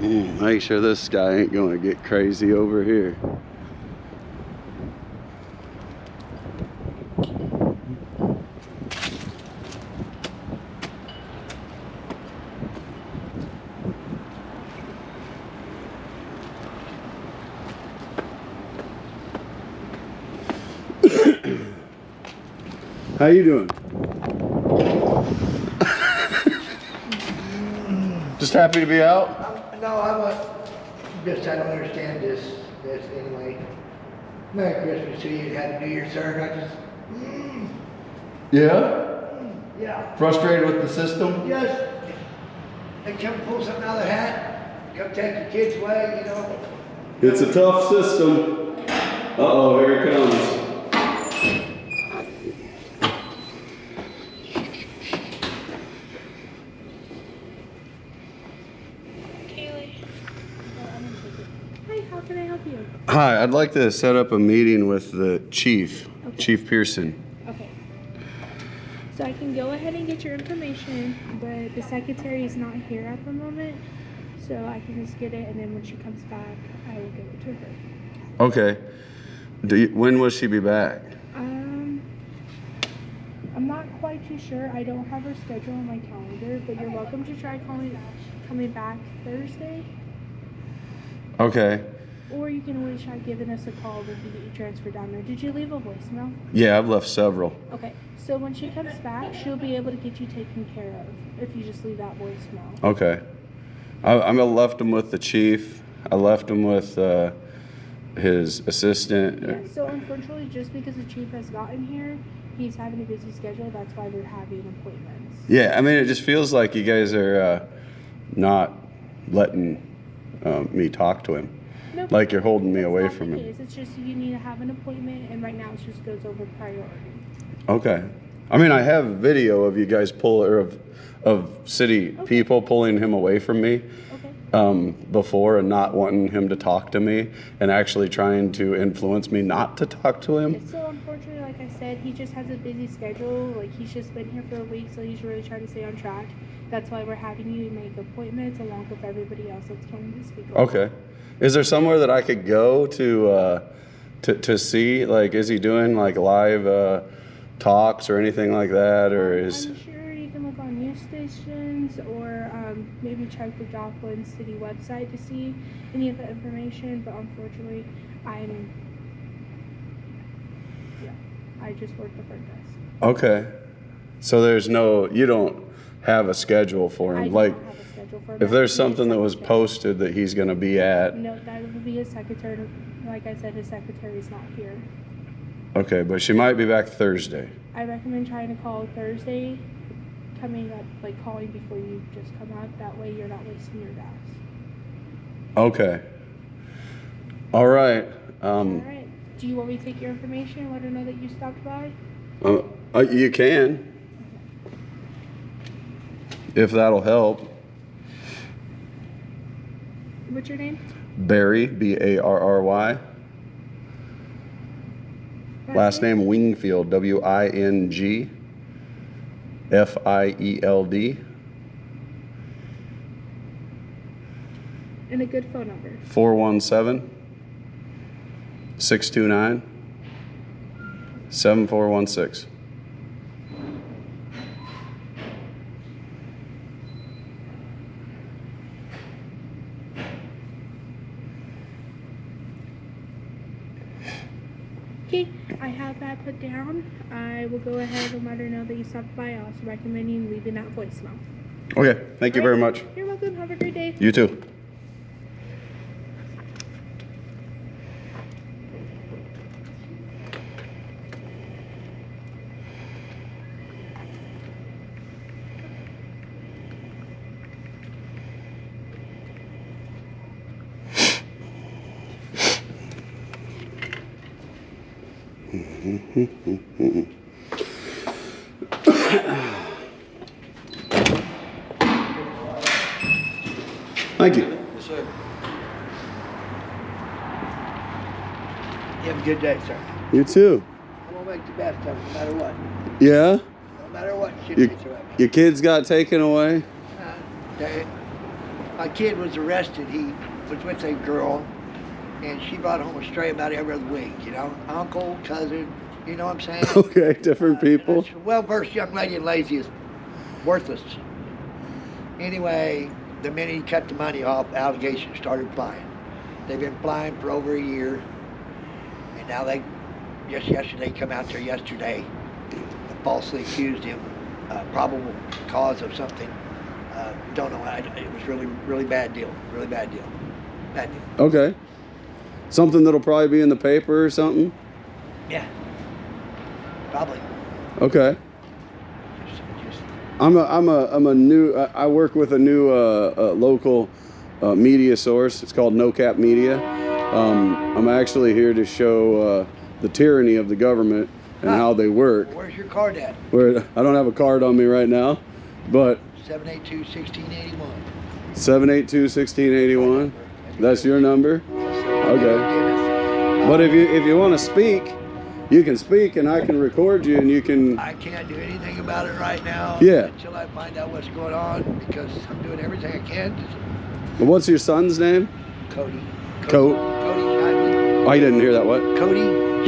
Make sure this guy ain't gonna get crazy over here. How you doing? Just happy to be out? No, I'm just, I don't understand this anyway. Merry Christmas to you, Happy New Year, sir. I just, Yeah? yeah. Frustrated with the system? Yes. They come pull something out of the hat, come take your kids away, you know. It's a tough system. Uh-oh, here it comes. Hi, how can I help you? Hi, I'd like to set up a meeting with the chief, Okay. Chief Pearson. Okay. So I can go ahead and get your information, but the secretary is not here at the moment. So I can just get it, and then when she comes back, I will give it to her. Okay. When will she be back? I'm not quite too sure. I don't have her schedule on my calendar, but you're welcome to try coming back Thursday. Okay. Or you can always try giving us a call when you get you transferred down there. Did you leave a voicemail? Yeah, I've left several. Okay, so when she comes back, she'll be able to get you taken care of if you just leave that voicemail. Okay. I left them with the chief. I left them with his assistant. Yeah, so unfortunately, just because the chief has gotten here, he's having a busy schedule. That's why they're having appointments. Yeah, I mean, it just feels like you guys are not letting me talk to him. Nope. Like you're holding me That's away not from the him. case. It's just you need to have an appointment, and right now it just goes over priority. Okay. I mean, I have video of you guys of city people pulling him away from me before and not wanting him to talk to me and actually trying to influence me not to talk to him. So unfortunately, like I said, he just has a busy schedule. Like he's just been here for a week, so he's really trying to stay on track. That's why we're having you make appointments along with everybody else that's coming to speak. Okay. Is there somewhere that I could go to see? Like, is he doing like live talks or anything like that, or is? I'm sure you can look on news stations or maybe check the Joplin City website to see any of the information. But unfortunately, I just work the front desk. Okay. So you don't have a schedule for him. I do Like, not have a schedule for him. if there's His something that was secretary. posted that he's going to be at. No, that would be his secretary. Like I said, his secretary's not here. Okay, but she might be back Thursday. I recommend trying to call Thursday, coming up, like calling before you just come out. That way you're not wasting your gas. Okay. All right. All right. Do you want me to take your information and let her know that you stopped by? You can. If that'll help. What's your name? Barry, Barry. Last name Wingfield, Wingfield. And a good phone number. 417-629-7416. Okay, I have that put down. I will go ahead and let her know that you stopped by. I also recommend you leaving that voicemail. Okay, thank you very much. You're welcome. Have a great day. You too. Thank you. Yes, sir. You have a good day, sir. You too. I'm gonna make the best of it, no matter what. Yeah? No matter what, shit You, gets around me. your kids got taken away? Okay. my kid was arrested. He was with a girl, and she brought home a stray about every other week. You know, uncle, cousin. You know what I'm saying? Okay, different people. Well-versed young lady and lazy is worthless. Anyway, the minute he cut the money off, allegations started flying. They've been flying for over a year, and now they just yesterday come out there yesterday and falsely accused him, probable cause of something. Don't know. It was really bad deal. Really bad deal. Bad deal. Okay. Something that'll probably be in the paper or something? Yeah. Probably. Okay. Just I'm a new. I work with a new local media source. It's called No Cap Media. I'm actually here to show the tyranny of the government and how they work. Where's your card at? I don't have a card on me right now, but 782-1681. 782-1681. That's your number. Okay. But if you want to speak, you can speak, and I can record you, and you can. I can't do anything about it right now. Yeah. Until I find out what's going on, because I'm doing everything I can. What's your son's name? Cody. Cody Shively. Oh, I didn't hear that. What? Cody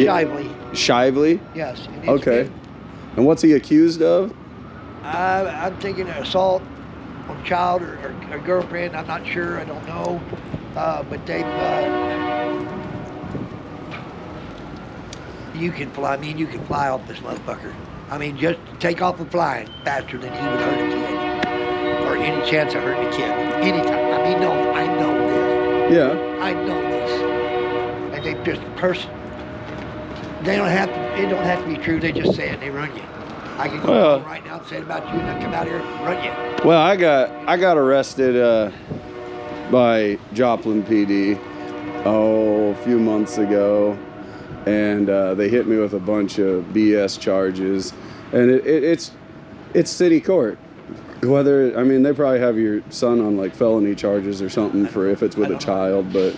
Shively. Shively? Yes. Okay. And what's he accused of? I'm thinking assault on a child or girlfriend. I'm not sure. I don't know. But they've. You can fly. I mean, you can fly off this motherfucker. I mean, just take off and flying faster than he would hurt a kid, or any chance of hurting a kid. Anytime. I mean, no, I know this. Yeah. I know this. And they just They don't have to. It don't have to be true. They just say it. And they run you. I can go right now and say it about you, and I come out here and run you. Well, I got arrested by Joplin PD a few months ago, and they hit me with a bunch of BS charges, and it's city court. Whether they probably have your son on like felony charges or something for if it's with a child, but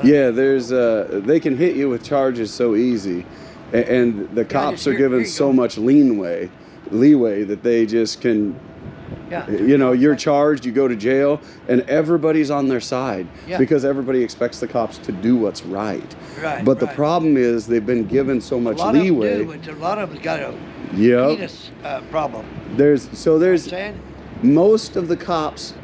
yeah, there's they can hit you with charges so easy, and the cops are given so much leeway that they just can. Yeah. You're charged, you go to jail, and everybody's on their side because everybody expects the cops to do what's right. Right. But the problem is they've been given so much leeway. A lot of them's got a penis problem. There's You know what I'm saying? most of the cops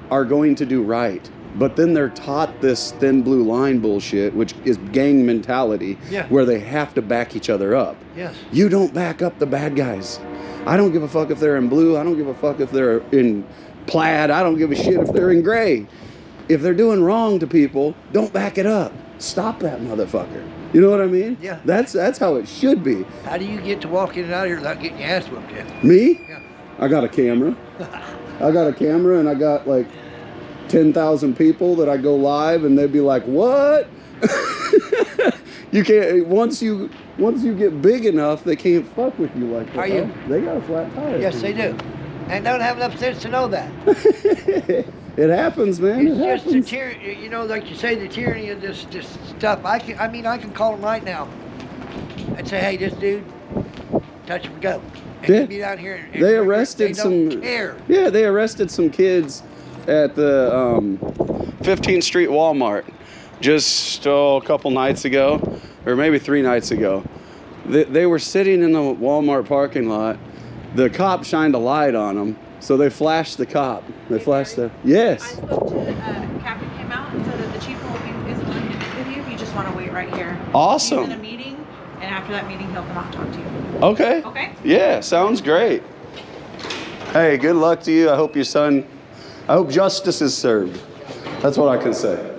are going to do right, but then they're taught this thin blue line bullshit, which is gang mentality, where they have to back each other up. Yes. You don't back up the bad guys. I don't give a fuck if they're in blue. I don't give a fuck if they're in plaid. I don't give a shit if they're in gray. If they're doing wrong to people, don't back it up. Stop that motherfucker. You know what I mean? Yeah. That's how it should be. How do you get to walk in and out of here without getting your ass whooped, Jeff? Me? Yeah. I got a camera. And I got like 10,000 people that I go live, and they'd be like, "What?" You can't. Once you get big enough, they can't fuck with you like that. Are you? They got a flat tire. Yes, they do. And don't have enough sense to know that. It happens, man. It's It just happens. the tyranny, like you say, the tyranny of this stuff. I can call them right now and say, "Hey, this dude, touch him, go." And Yeah. he'd be down here. And They arrested they don't some. care. Yeah, they arrested some kids at the 15th Street Walmart just a couple nights ago, or maybe 3 nights ago. They were sitting in the Walmart parking lot. The cop shined a light on them, so they flashed the cop. They flashed the. I Yes. spoke to the captain came out and said that the chief is willing to meet with you if you just want to wait right here. Awesome. He's in a meeting, and after that meeting, he'll come out and talk to you. Okay. Okay. Yeah, sounds great. Hey, good luck to you. I hope justice is served. That's what I can say.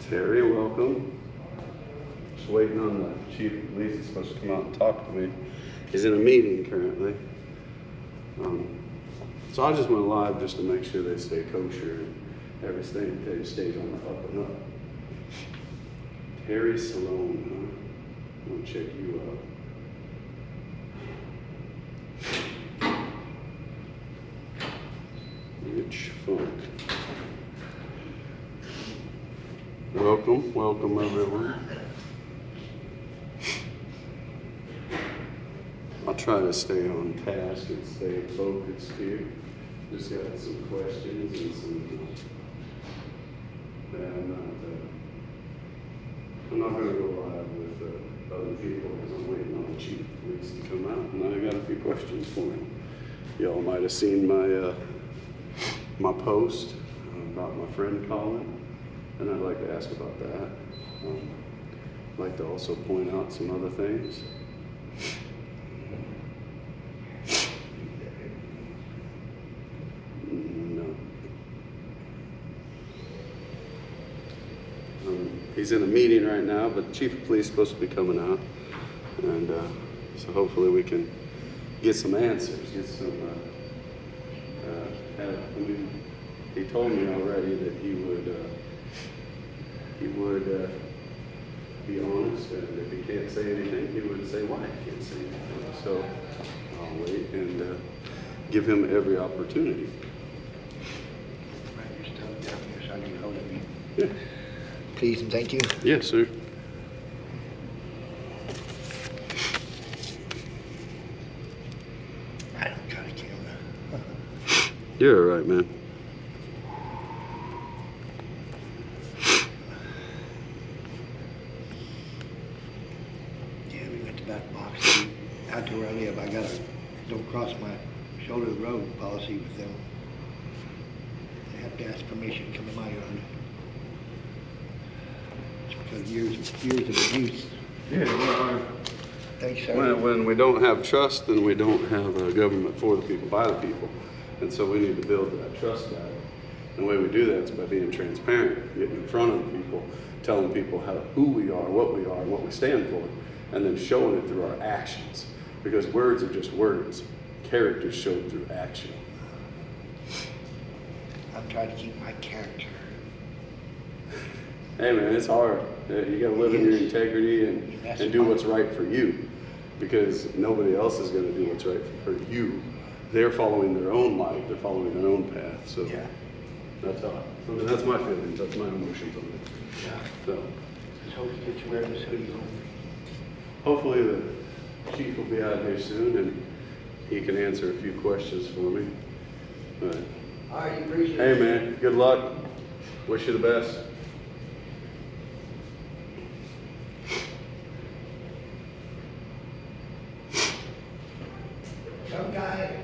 Terry, welcome. Just waiting on the chief of police. He's supposed to come out and talk to me. He's in a meeting currently. So I just went live just to make sure they stay kosher and everything stays on the up and up. Terry Salone, huh? I'm gonna check you out. Rich Funk. Welcome everyone. I'll try to stay on task and stay focused here. Just got some questions and some. I'm not going to go live with other people because I'm waiting on the chief of police to come out, and I got a few questions for him. Y'all might have seen my my post about my friend calling, and I'd like to ask about that. I'd like to also point out some other things. He's in a meeting right now, but the chief of police is supposed to be coming out, and so hopefully we can get some answers, get some. I mean, he told me already that he would be honest, and if he can't say anything, he would say why he can't say anything. So I'll wait and give him every opportunity. Yeah. Please and thank you. Yes, sir. I don't got a camera. You're all right, man. Yeah, we went to that box out to where I live. I got a don't cross my shoulder of the road policy with them. They have to ask permission to come in my yard. Because years of abuse. Yeah, well, Thanks, sir. when we don't have trust, then we don't have a government for the people, by the people. And so we need to build that trust back. And the way we do that is by being transparent, getting in front of people, telling people who we are, and what we stand for, and then showing it through our actions. Because words are just words. Character is showed through action. I'm trying to keep my character. Hey man, it's hard. You gotta live in your integrity and do what's right for you, because nobody else is gonna do what's right for you. They're following their own life, they're following their own path. So Yeah. that's all. I mean, that's my feelings, that's my emotions on it. Yeah. So Just hope he gets wearing this hoodie home. hopefully the chief will be out here soon and he can answer a few questions for me. But, All right, appreciate it. hey man, good luck. Wish you the best. Some guy,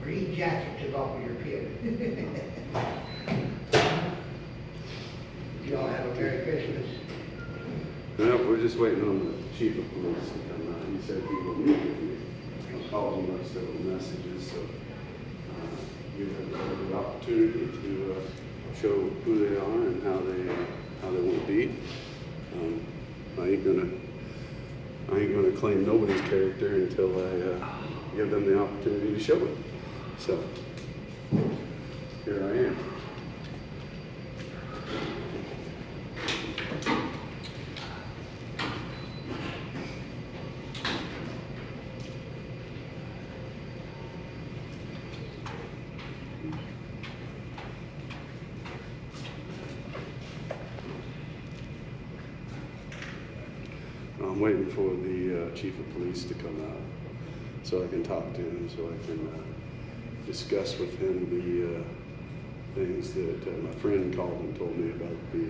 green jacket took off of your pin. You all have a Merry Christmas. No, we're just waiting on the chief of police to come out. He said he will meet with me. I called him up several messages, so give them the opportunity to show who they are and how they want to be. I ain't gonna claim nobody's character until I give them the opportunity to show it. So here I am. I'm waiting for the chief of police to come out so I can talk to him, so I can discuss with him the things that my friend called and told me about the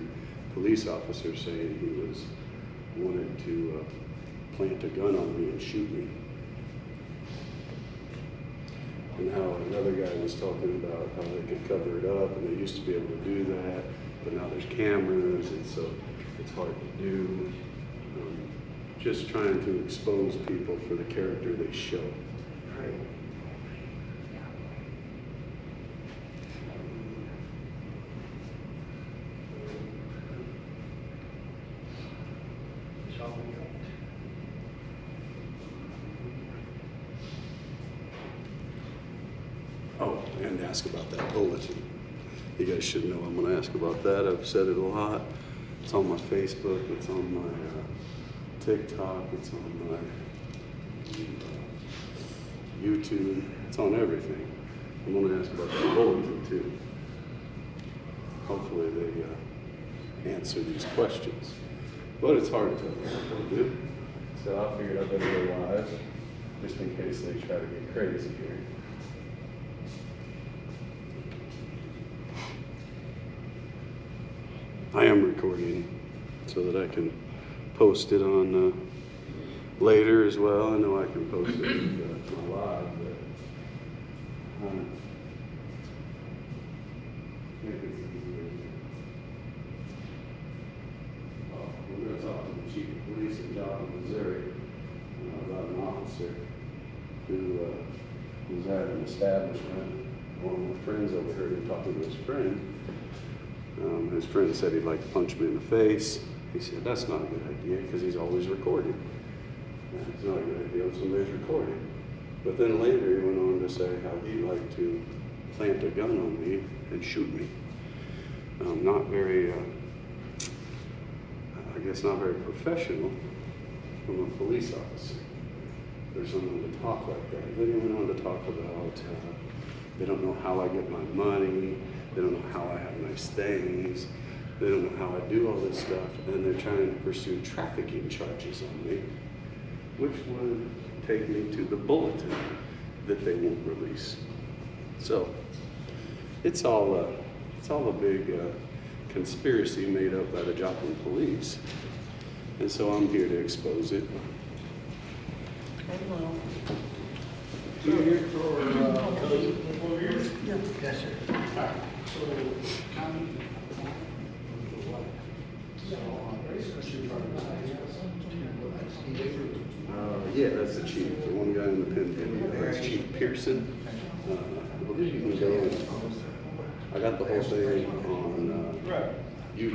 police officer saying he wanted to plant a gun on me and shoot me. And how another guy was talking about how they could cover it up, and they used to be able to do that, but now there's cameras, and so it's hard to do. Just trying to expose people for the character they show. Right. Oh, and ask about that bulletin. You guys should know I'm going to ask about that. I've said it a lot. It's on my Facebook. It's on my TikTok. It's on my YouTube. It's on everything. I'm going to ask about that bulletin too. Hopefully they answer these questions. But it's hard to tell what they'll do. So I figured I'd better go live just in case they try to get crazy here. I am recording so that I can post it on later as well. I know I can post it my live, but make it easier. We're going to talk to the chief of police in Joplin, Missouri, about an officer who was at an establishment. One of my friends overheard him talking to his friend. His friend said he'd like to punch me in the face. He said, that's not a good idea because he's always recording. It's not a good idea if somebody's recording. But then later he went on to say how he'd like to plant a gun on me and shoot me. Not very, I guess not very professional from a police officer for someone to talk like that. Then he went on to talk about they don't know how I get my money. They don't know how I have nice things. They don't know how I do all this stuff. And they're trying to pursue trafficking charges on me, which would take me to the bulletin that they won't release. So it's all a big conspiracy made up by the Joplin police. And so I'm here to expose it. You're here for 4 years? Yes, sir. So, county. Yeah, that's the chief, the one guy in the pin video. That's Chief Pearson. I believe you can go and I got the whole thing on YouTube. You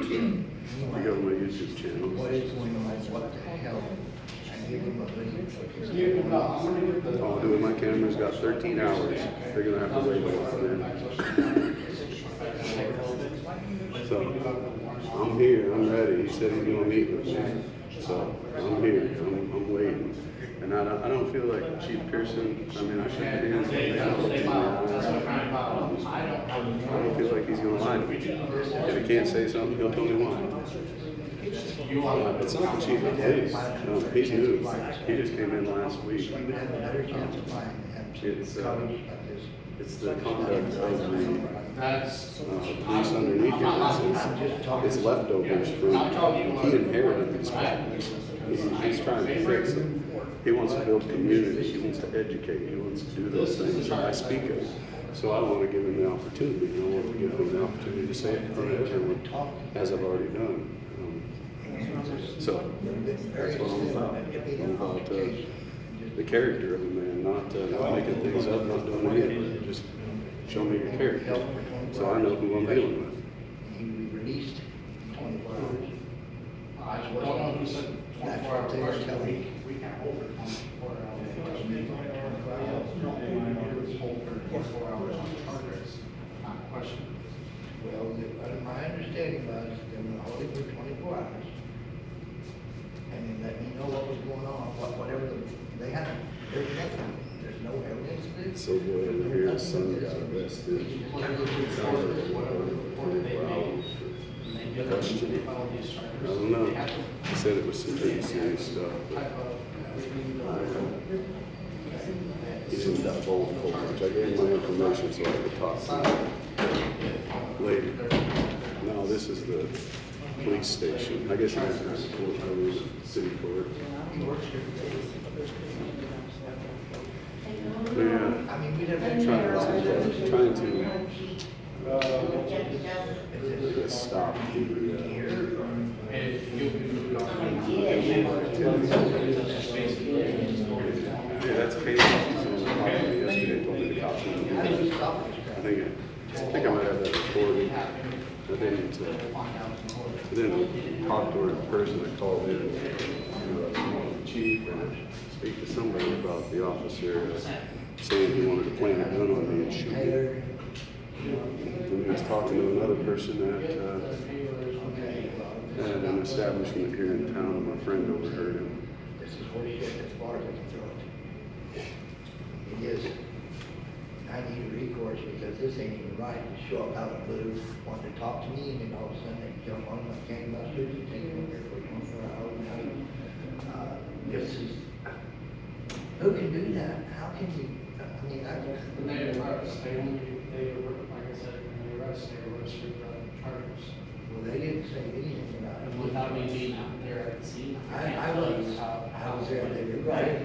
go to my YouTube channel. What is going on? What the hell? I give him a video. All I do with my camera's got 13 hours. They're gonna have to wait a while. So I'm here, I'm ready. He said he's gonna meet with me. So I'm here, I'm waiting. And I don't feel like Chief Pearson, I mean, I shook hands, I don't feel like he's gonna lie to me. If he can't say something, he'll tell me why. It's not the chief of police. No, he's new. He just came in last week. You would have a better chance of finding him. It's the conduct of the police underneath him. It's leftovers from, he inherited these problems. He's trying to fix them. He wants to build community. He wants to educate. He wants to do those things that I speak of. So I want to give him the opportunity. I want to give him the opportunity to say it in front of everyone, as I've already done. So that's what I'm about. I'm about the character of a man, not making things up, not doing anything. Just show me your character, so I know who I'm dealing with. He will be released in 24 hours. That's what they were telling me. We can't hold it 24 hours. We hold for 24 hours on charges, not question. Well, my understanding was they were gonna hold it for 24 hours. And then let me know what was going on, whatever they had, there's nothing, there's no evidence of it. So boy over here, his son got arrested. It sounds like they were over 24 hours for questioning. I don't know. He said it was some pretty serious stuff, but he didn't divulge a whole bunch. I gave him my information so I could talk to him later. No, this is the police station. I guess I'm in the city court. Yeah, I mean, we never trying to stop the yeah, that's Katie. She talked to me yesterday, told me the cops were going to do that. I think I might have that recorded. I didn't talk to her in person. I called in to the chief and speak to somebody about the officer saying he wanted to plant a gun on me and shoot me. talking to another person at an establishment here in town. My friend overheard him. This is horseshit as far as I can throw it. It is. I need a recourse because this ain't even right to show up out of the blue, wanting to talk to me, and then all of a sudden they jump on my gangbusters and take me over for 24 hours a night. This is, who can do that? How can you, I mean, When they arrest, they were, like I said, when they arrest, they arrest for charges. well, they didn't say anything about it. And without me being out there at the scene, I was there, they were right.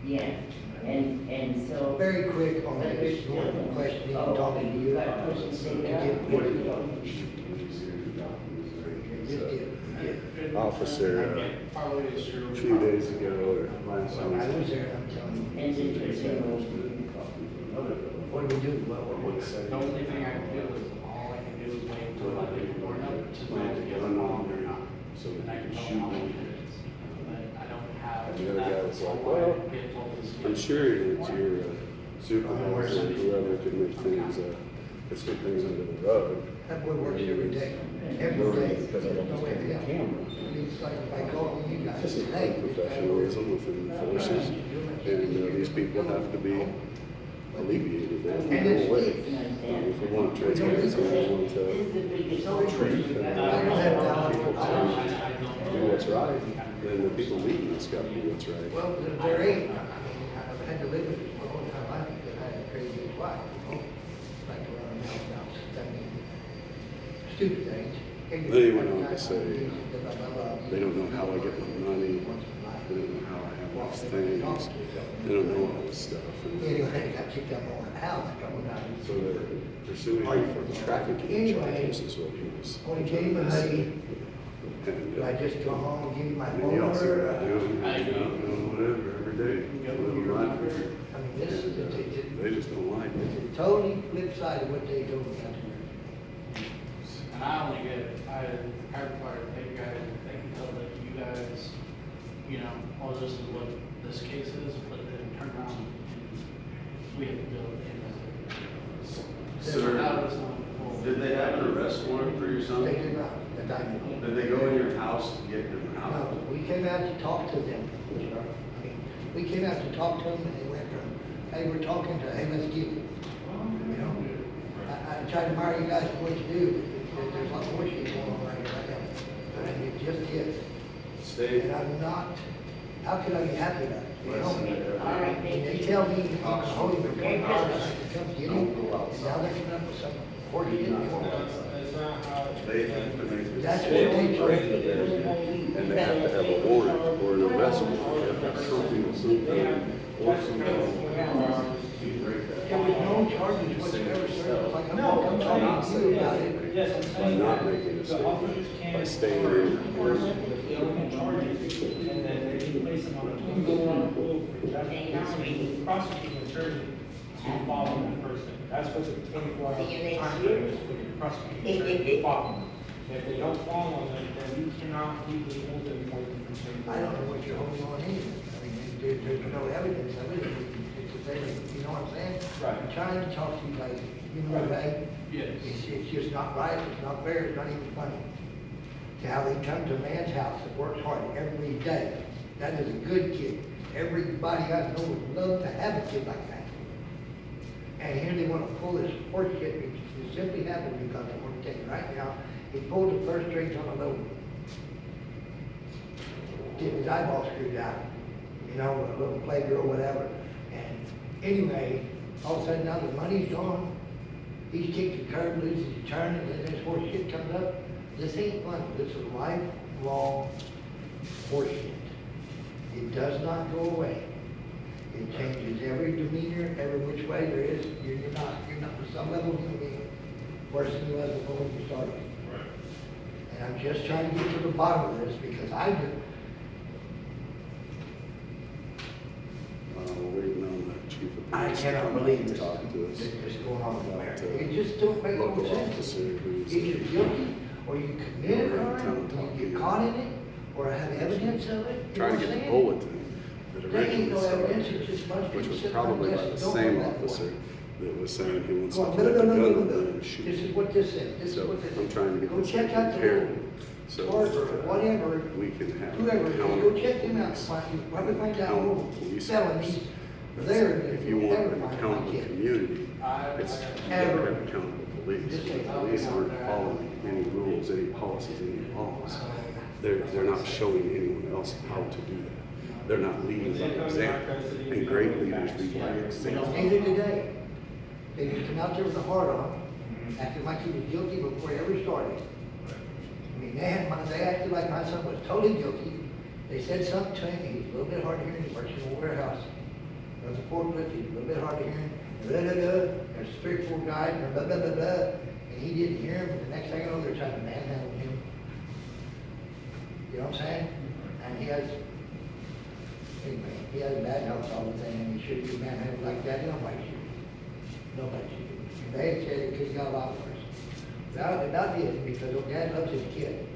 Yeah, and so. Very quick on this, one question, talking to you. Just did. Officer, Probably is a true. few days ago, or last I time. was there, I'm telling you. And then you say, What do we do? The only thing I can do is, all I can do is wait until I get the door number to know if it's wrong or not. So And I that can you can tell shoot how many me. it is. But I don't have. And the other guy was that. like, All I well, get told is, I'm sure it's your supervisor, or whoever could make things, could sweep things under the rug. That boy works every day, every day. Because I don't No way have to the help. camera. It's like if I call you guys This is today. professionalism within the forces, and these people have to be alleviated. They have to go away. If we want transparency, we want to treat and people to do what's right, then the people leading us got to do what's right. Well, there ain't, I mean, I've had to live with this my whole entire life because I had a crazy wife, you know? Like around the house now, I mean, stupid things. They went on to say, they don't know how I get my money, they don't know how I have these things, they don't know all this stuff. And Anyway, I got kicked out of my house a couple times. so they're pursuing me for trafficking charges is what he was. When he gave me money, And, do I just go home and give you my and phone you all see what number? I do, and whatever, every day. I mean, this is, They just don't like it's it. a totally flip side of what they told me not to do. and I only get, I require pay guys, they can tell that you guys, you know, oh, this is what this case is, but then turn around and we have to bill it. Sir, did they have an arrest warrant for your son? They did not, that I knew. Did they go in your house to get him out? No, we came out to talk to them. I mean, we came out to talk to them and they went from, hey, we're talking to, hey, let's get it. You know, I tried to marry you guys what you do, but there's a lot of bullshit going on right now. And it just is. Stay. And I'm not, how could I be happy about it? You know, all right, and thank they you. tell me, I'm holding the $20 to come get him, and now they're coming up with some horseshit. They won't. They have to make a That's what decision, they told me. and they have to have a warrant or an arrest warrant. They have to have something or something or something. There was no charges whatsoever, sir. It's like, I'm not talking to you about it. By not making a statement, by staying in. And then they can place them on a 24-hour hold for prosecuting attorney to follow that person. That's what the 24-hour time frame is for the prosecuting attorney to follow them. If they don't follow them, then we cannot legally hold them more than 24 I don't know what you're holding on either. I mean, there's no evidence of it. It's a thing, you know what I'm saying? Right. I'm trying to talk to you guys, you know what I mean? Yes. It's just not right, it's not fair, it's not even funny. To how they come to a man's house that works hard every day. That is a good kid. Everybody I know would love to have a kid like that. And here they want to pull this horse shit, which is simply happened because I'm going to tell you right now, he pulled the first strings on a load. Getting his eyeball screwed out, you know, a little playgirl, whatever. And anyway, all of a sudden now the money's gone. He's kicked the curb loose, he's turning, and then this horse shit comes up. This ain't fun, this is lifelong horse shit. It does not go away. It changes every demeanor, every which way there is. You're not, for some level, you're gonna be worse than you was before when you started. And I'm just trying to get to the bottom of this because I do. We're waiting on the chief of I police to cannot come believe and this. talk to us. This is going on in America. About, It just don't make no local sense. officer who's Either guilty, or you commit a crime, or you get caught in it, or have evidence of it. You trying know to what get the I'm saying? bulletin that There ain't no originally evidence, started, it's just much which people was sitting probably on by the the desk, same don't have that officer for that was saying he wants to Go on, put no, the no, no, gun no, up no, there no. and shoot. This is what this says, this is So what this I'm is. trying to get Go this check out the repaired, little so Carter, whatever, we can have whoever, go check them out, accountable probably find out accountable little police felonies officers. there. If you want an accountable community, it's you gotta have accountable police. If the police aren't following any rules, any policies, any laws, they're not showing anyone else how to do that. They're not leading by example, and great leaders lead by example. Neither did they. They just come out there with a heart on, acting like he was guilty before he ever started. I mean, they acted like my son was totally guilty. They said something to him, he was a little bit hard of hearing, he works in a warehouse. There was a forklift, he was a little bit hard of hearing, blah, blah, blah. There's a 3 or 4 guys, and blah, blah, blah, blah. And he didn't hear him, but the next thing I know, they're trying to manhandle him. You know what I'm saying? And he has, anyway, he has bad health all the time, and he shouldn't be manhandled like that, nobody should. Nobody should. And they said it could got a lot worse. About did, because Dad loves his kid.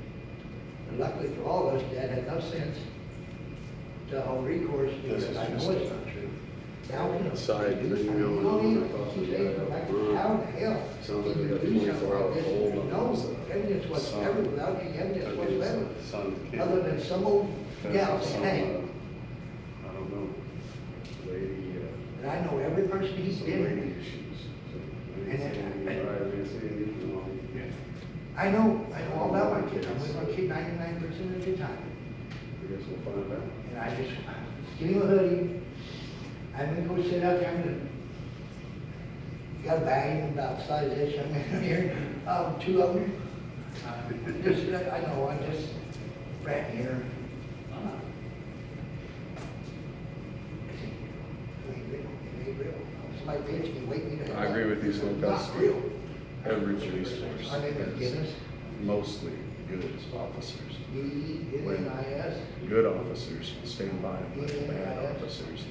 And luckily for all of us, Dad had no sense to hold recourse, This because is I know just it's not true. Now, you know. side thing going on. I thought Keep the saying, guy like, up front how in the hell? sounds like can he you got do something 24 hour like this? hold on No his, evidence whatsoever, son. without any evidence I think whatsoever, his son's kid. other than some old gal saying, hey, I don't know, lady, and I know every person he's some been lady with. issues. So, I And didn't see then- any, I didn't see anything wrong. I know all about my kids. I'm with my kid 99% of the time. I guess we'll find out. And I just get him a hoodie. I'm gonna go sit out there. I'm gonna, got a bag about the size of this young man here. 2 of them. Just, I know, I'm just ranting here. It ain't real. It ain't real. Somebody bitch can wake me to. I agree with you, Slim. It's not real. Every police force My name is Guinness. is mostly good officers. G-E-N-N-I-S. Good officers stand by and let Yeah, bad yeah. officers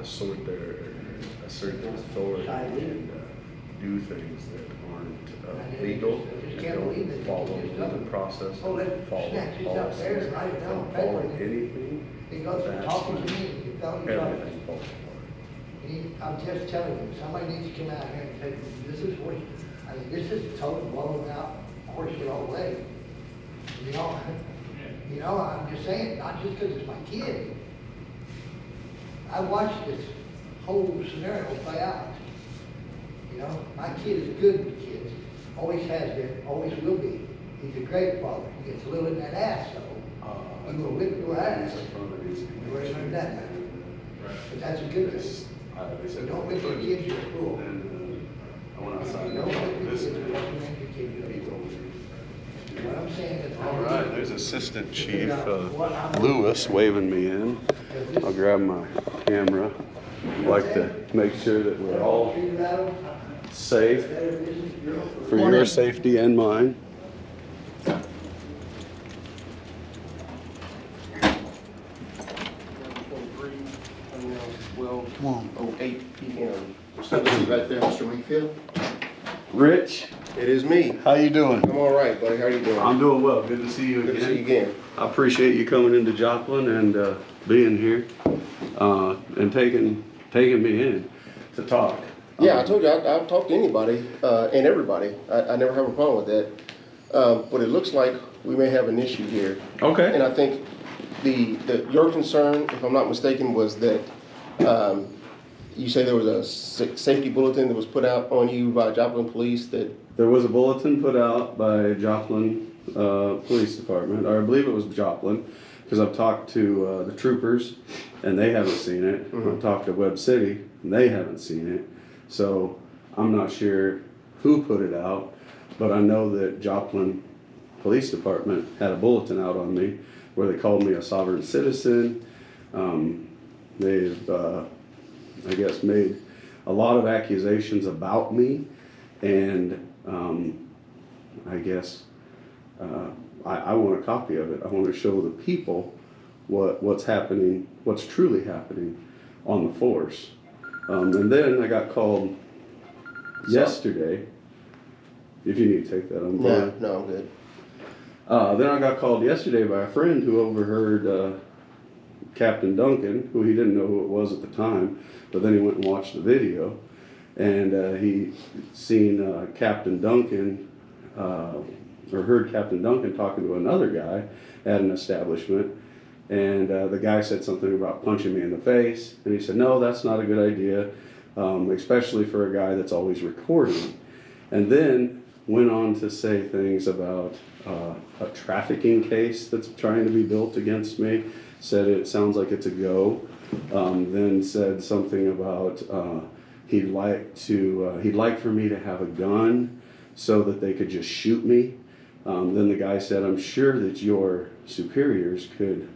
assert their authority and do things that aren't legal I just and can't believe don't that follow you just the don't- process, Oh, don't let follow snatch this up there policies, and write it down on don't follow paper. anything. He goes from that's talking to when me, you tell me something. everything falls apart. I'm just telling you, somebody needs to come out here and say, this is what, I mean, this is total blowing out horseshit all the way. You know, I'm just saying, not just because it's my kid. I watched this whole scenario play out. You know, my kid is good with kids, always has been, always will be. He's a great father. He gets a little in that ass, though. He will whip your ass. You already learned that, man. But that's a good thing. They said, Don't whip your kids, you're cruel. And I went outside and Don't whip your this kids, man, don't make your kids, you're he cruel. told me. What I'm saying is. All right, there's Assistant Chief Lewis waving me in. I'll grab my camera. I'd like to make sure that we're all safe for your safety and mine. Come on. 08 p.m. So this is right there, Mr. Wingfield. Rich, It is me. how you doing? I'm all right, buddy. How are you doing? I'm doing well. Good to see you Good to see you again. again. I appreciate you coming into Joplin and being here and taking me in to talk. Yeah, I told you I'll talk to anybody and everybody. I never have a problem with that. But it looks like we may have an issue here. Okay. And I think your concern, if I'm not mistaken, was that you say there was a safety bulletin that was put out on you by Joplin Police that. There was a bulletin put out by Joplin Police Department, or I believe it was Joplin, because I've talked to the troopers and they haven't seen it. Mm-hmm. I've talked to Webb City and they haven't seen it. So I'm not sure who put it out, but I know that Joplin Police Department had a bulletin out on me where they called me a sovereign citizen. They've, I guess, made a lot of accusations about me, and I guess I want a copy of it. I want to show the people what's happening, what's truly happening on the force. And then I got called yesterday. If you need to take that, I'm good. No, I'm good. Then I got called yesterday by a friend who overheard Captain Duncan, who he didn't know who it was at the time, but then he went and watched the video, and he seen Captain Duncan, or heard Captain Duncan talking to another guy at an establishment, and the guy said something about punching me in the face, and he said, no, that's not a good idea, especially for a guy that's always recording. And then went on to say things about a trafficking case that's trying to be built against me, said it sounds like it's a go, then said something about he'd like for me to have a gun so that they could just shoot me. Then the guy said, I'm sure that your superiors could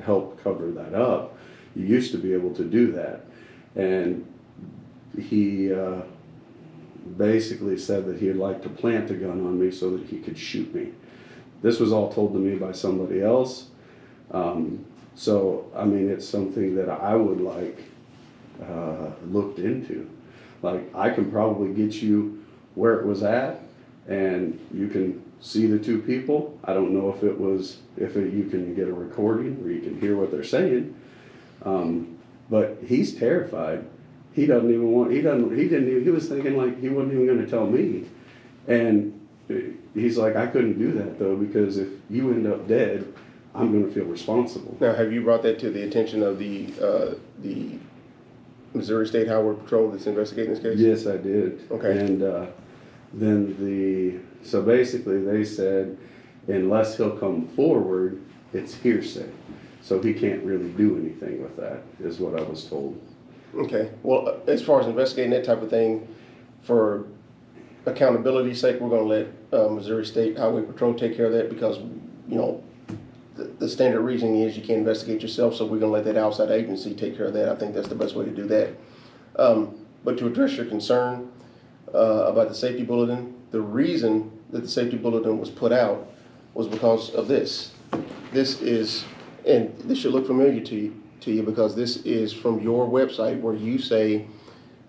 help cover that up. You used to be able to do that. And he basically said that he'd like to plant a gun on me so that he could shoot me. This was all told to me by somebody else. So, I mean, it's something that I would like looked into. Like, I can probably get you where it was at, and you can see the two people. I don't know if you can get a recording where you can hear what they're saying. But he's terrified. He was thinking like he wasn't even going to tell me. And he's like, I couldn't do that though, because if you end up dead, I'm going to feel responsible. Now, have you brought that to the attention of the Missouri State Highway Patrol that's investigating this case? Yes, I did. Okay. And so basically they said, unless he'll come forward, it's hearsay. So he can't really do anything with that, is what I was told. Okay. Well, as far as investigating that type of thing, for accountability's sake, we're going to let Missouri State Highway Patrol take care of that, because, you know, the standard reasoning is you can't investigate yourself, so we're going to let that outside agency take care of that. I think that's the best way to do that. But to address your concern about the safety bulletin, the reason that the safety bulletin was put out was because of this. This is, and this should look familiar to you because this is from your website, where you say,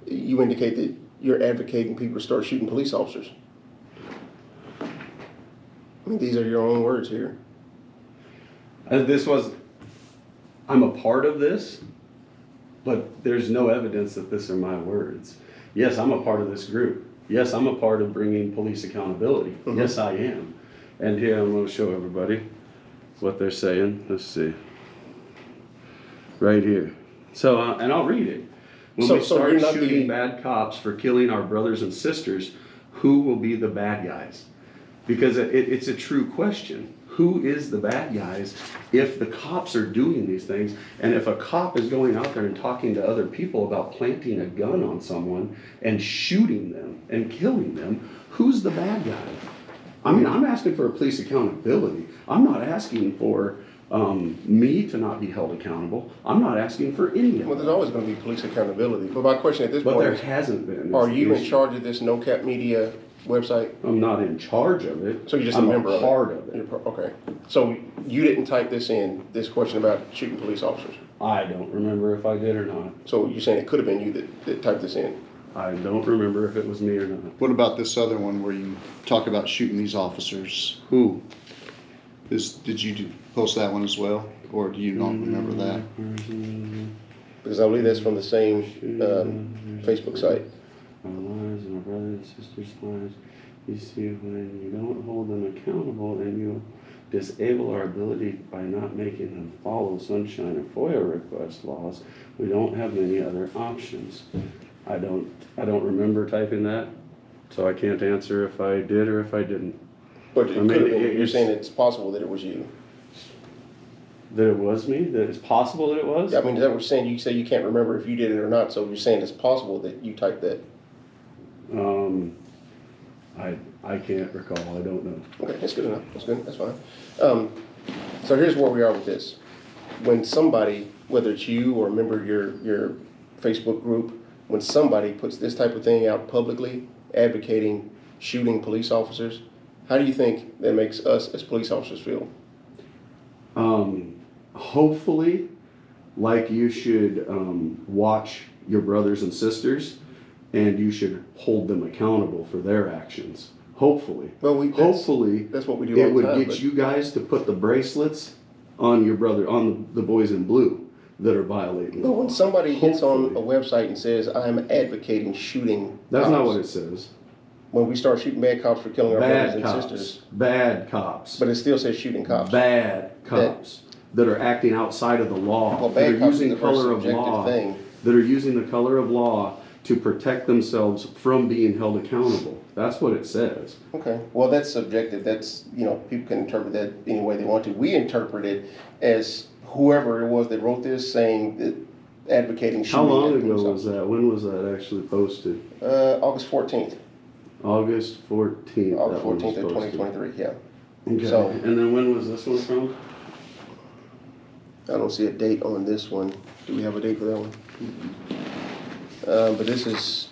you indicate that you're advocating people to start shooting police officers. I mean, these are your own words here. I'm a part of this, but there's no evidence that these are my words. Yes, I'm a part of this group. Yes, I'm a part of bringing police accountability. Mm-hmm. Yes, I am. And here I'm going to show everybody what they're saying. Let's see. Right here. So, and I'll read it. When we start shooting bad cops for killing our brothers and sisters, who will be the bad guys? Because it's a true question. Who is the bad guys if the cops are doing these things? And if a cop is going out there and talking to other people about planting a gun on someone and shooting them and killing them, who's the bad guy? I mean, I'm asking for a police accountability. I'm not asking for me to not be held accountable. I'm not asking for any of it. Well, there's always going to be police accountability. But my question at this point there hasn't been. Are you in charge of this No Cap Media website? I'm not in charge of it. So you're just a member of it? I'm a part of it. Okay. So you didn't type this in, this question about shooting police officers? I don't remember if I did or not. So you're saying it could have been you that typed this in? I don't remember if it was me or not. What about this other one where you talk about shooting these officers? Who? Did you post that one as well, or do you not remember that? Because I believe that's from the same Facebook site. Our lives and our brothers and sisters' lives. You see, when you don't hold them accountable and you disable our ability by not making them follow Sunshine and FOIA request laws, we don't have many other options. I don't remember typing that, so I can't answer if I did or if I didn't. But you're saying it's possible that it was you? That it was me? That it's possible that it was? Yeah, I mean, is that what you're saying? You say you can't remember if you did it or not, so you're saying it's possible that you typed that? I can't recall. I don't know. Okay, that's good enough. That's good. That's fine. So here's where we are with this. When somebody, whether it's you or a member of your Facebook group, when somebody puts this type of thing out publicly, advocating shooting police officers, how do you think that makes us as police officers feel? Hopefully, like you should watch your brothers and sisters, and you should hold them accountable for their actions. Hopefully. Well, hopefully that's what we do. It would get you guys to put the bracelets on your brother, on the boys in blue. that are violating the But law. when somebody gets on a Hopefully. website and says, I'm advocating shooting That's cops, not what it says. when we start shooting bad cops for killing our brothers Bad and cops. sisters, Bad cops. but it still says shooting cops. Bad cops that are acting outside of the law. Well, that bad are cops is using a very color of subjective law. thing. That are using the color of law to protect themselves from being held accountable. That's what it says. Okay, well, that's subjective. That's, people can interpret that any way they want to. We interpret it as whoever it was that wrote this saying that advocating shooting. How long at ago police was that? When was that actually posted? August 14th. August 14th. August that one was 14th of posted. 2023, yeah. Okay. So- And then when was this one from? I don't see a date on this one. Do we have a date for that one? But this is,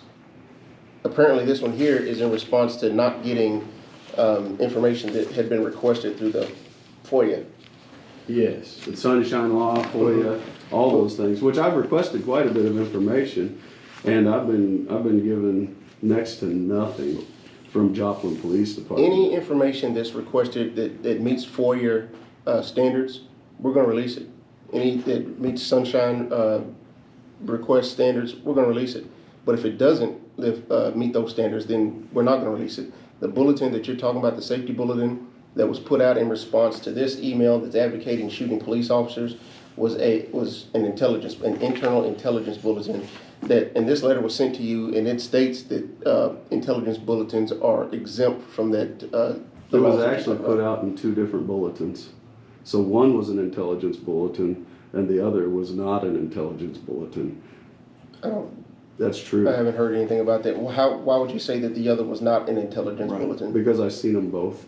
apparently this one here is in response to not getting information that had been requested through the FOIA. Yes, the Sunshine Law, FOIA, all those things, which I've requested quite a bit of information, and I've been given next to nothing from Joplin Police Department. Any information that's requested that meets FOIA standards, we're gonna release it. Any that meets Sunshine request standards, we're gonna release it. But if it doesn't meet those standards, then we're not gonna release it. The bulletin that you're talking about, the safety bulletin that was put out in response to this email that's advocating shooting police officers was an internal intelligence bulletin and this letter was sent to you, and it states that intelligence bulletins are exempt from that. It was actually put out in two different bulletins. So one was an intelligence bulletin, and the other was not an intelligence bulletin. That's true. I haven't heard anything about that. Why would you say that the other was not an intelligence bulletin? Because I've seen them both.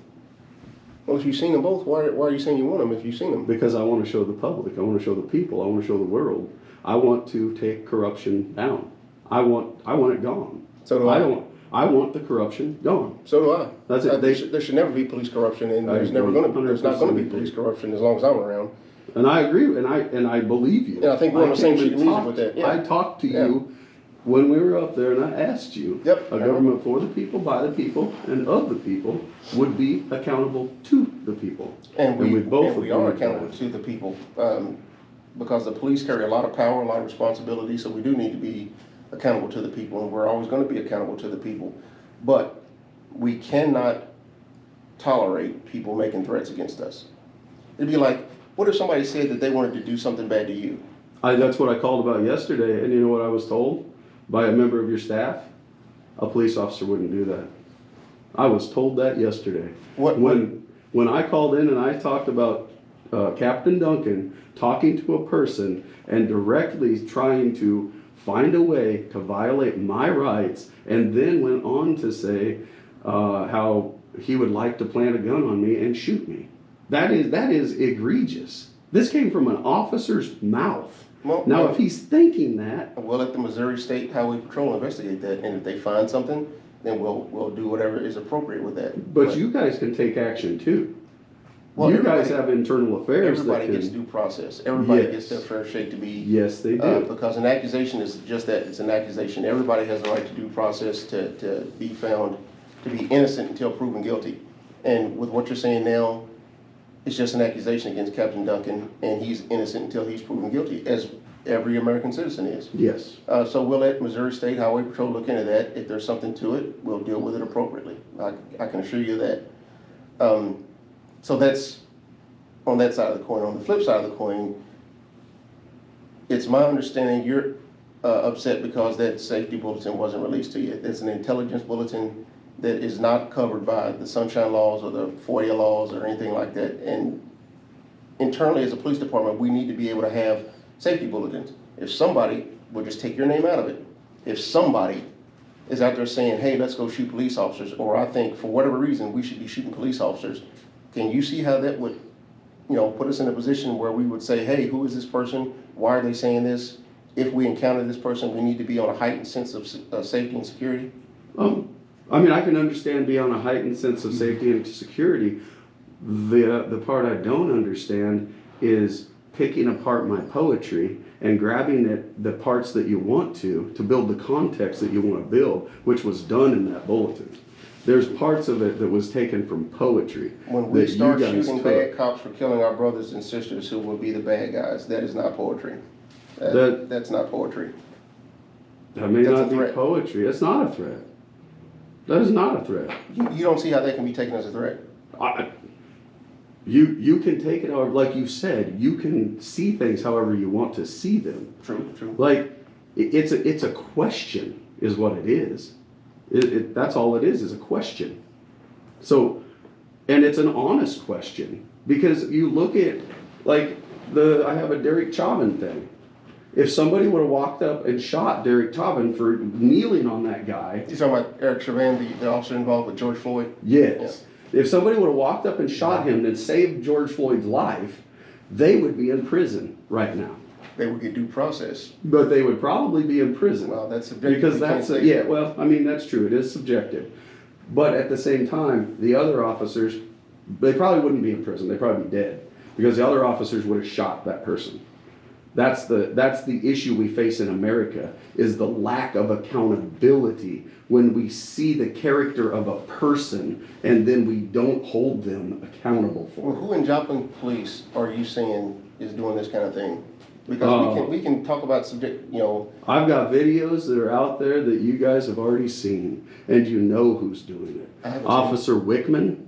Well, if you've seen them both, why are you saying you want them if you've seen them? Because I want to show the public, I want to show the people, I want to show the world. I want to take corruption down. I want it gone. So do I. I want the corruption gone. So do I. That's it. There should never be police corruption, and I there's agree. not going to be 100% police corruption as long as I'm around. And I agree, and I believe you. Yeah, I think we're on the same came sheet of and music talked- with that, yeah. I talked to Yeah. you when we were up there, and I asked you. Yep. A government for the people, by the people, and of the people would be accountable to the people. And we both are agreed accountable that. to the people, because the police carry a lot of power, a lot of responsibility, so we do need to be accountable to the people, and we're always gonna be accountable to the people. But we cannot tolerate people making threats against us. It'd be like, what if somebody said that they wanted to do something bad to you? That's what I called about yesterday, and you know what I was told by a member of your staff? A police officer wouldn't do that. I was told that yesterday. When I called in and I talked about Captain Duncan talking to a person and directly trying to find a way to violate my rights, and then went on to say how he would like to plant a gun on me and shoot me. That is egregious. This came from an officer's mouth. Now, if he's thinking that, We'll let the Missouri State Highway Patrol investigate that, and if they find something, then we'll do whatever is appropriate with that. but you guys can take action too. Well, You guys everybody- have internal affairs that Everybody gets can. due process. Everybody Yes. gets their fair shake to be. Yes, they do. Because an accusation is just that, it's an accusation. Everybody has the right to due process to be found to be innocent until proven guilty. And with what you're saying now, it's just an accusation against Captain Duncan, and he's innocent until he's proven guilty, as every American citizen is. Yes. So we'll let Missouri State Highway Patrol look into that. If there's something to it, we'll deal with it appropriately. I can assure you that. So that's on that side of the coin. On the flip side of the coin, it's my understanding you're upset because that safety bulletin wasn't released to you. It's an intelligence bulletin that is not covered by the Sunshine Laws or the FOIA laws or anything like that. And internally as a police department, we need to be able to have safety bulletins. If somebody, we'll just take your name out of it. If somebody is out there saying, hey, let's go shoot police officers, or I think for whatever reason we should be shooting police officers, can you see how that would, put us in a position where we would say, hey, who is this person? Why are they saying this? If we encounter this person, we need to be on a heightened sense of safety and security? I can understand being on a heightened sense of safety and security. The part I don't understand is picking apart my poetry and grabbing the parts that you want to build the context that you want to build, which was done in that bulletin. There's parts of it that was taken from poetry. When we that start you guys shooting took. bad cops for killing our brothers and sisters who will be the bad guys, that is not poetry. That's not poetry. That may That's a not be threat. poetry. It's not a threat. That is not a threat. You don't see how that can be taken as a threat. You can take it however, like you said, you can see things however you want to see them. True. Like it's a question, is what it is. That's all it is a question. So, and it's an honest question because you look at like I have a Derek Chauvin thing. If somebody would have walked up and shot Derek Chauvin for kneeling on that guy. You're talking about Eric Chauvin, the officer involved with George Floyd? Yes. If somebody would have walked up and shot him and saved George Floyd's life, they would be in prison right now. They would get due process. But they would probably be in prison. Well, that's subjective. Because that's, well, I mean, that's true. It is subjective. But at the same time, the other officers, they probably wouldn't be in prison. They'd probably be dead. Because the other officers would have shot that person. That's the issue we face in America, is the lack of accountability when we see the character of a person and then we don't hold them accountable for Well, it. who in Joplin Police are you saying is doing this kind of thing? Because we can talk about I've got videos that are out there that you guys have already seen, and you know who's doing it. Officer Wickman,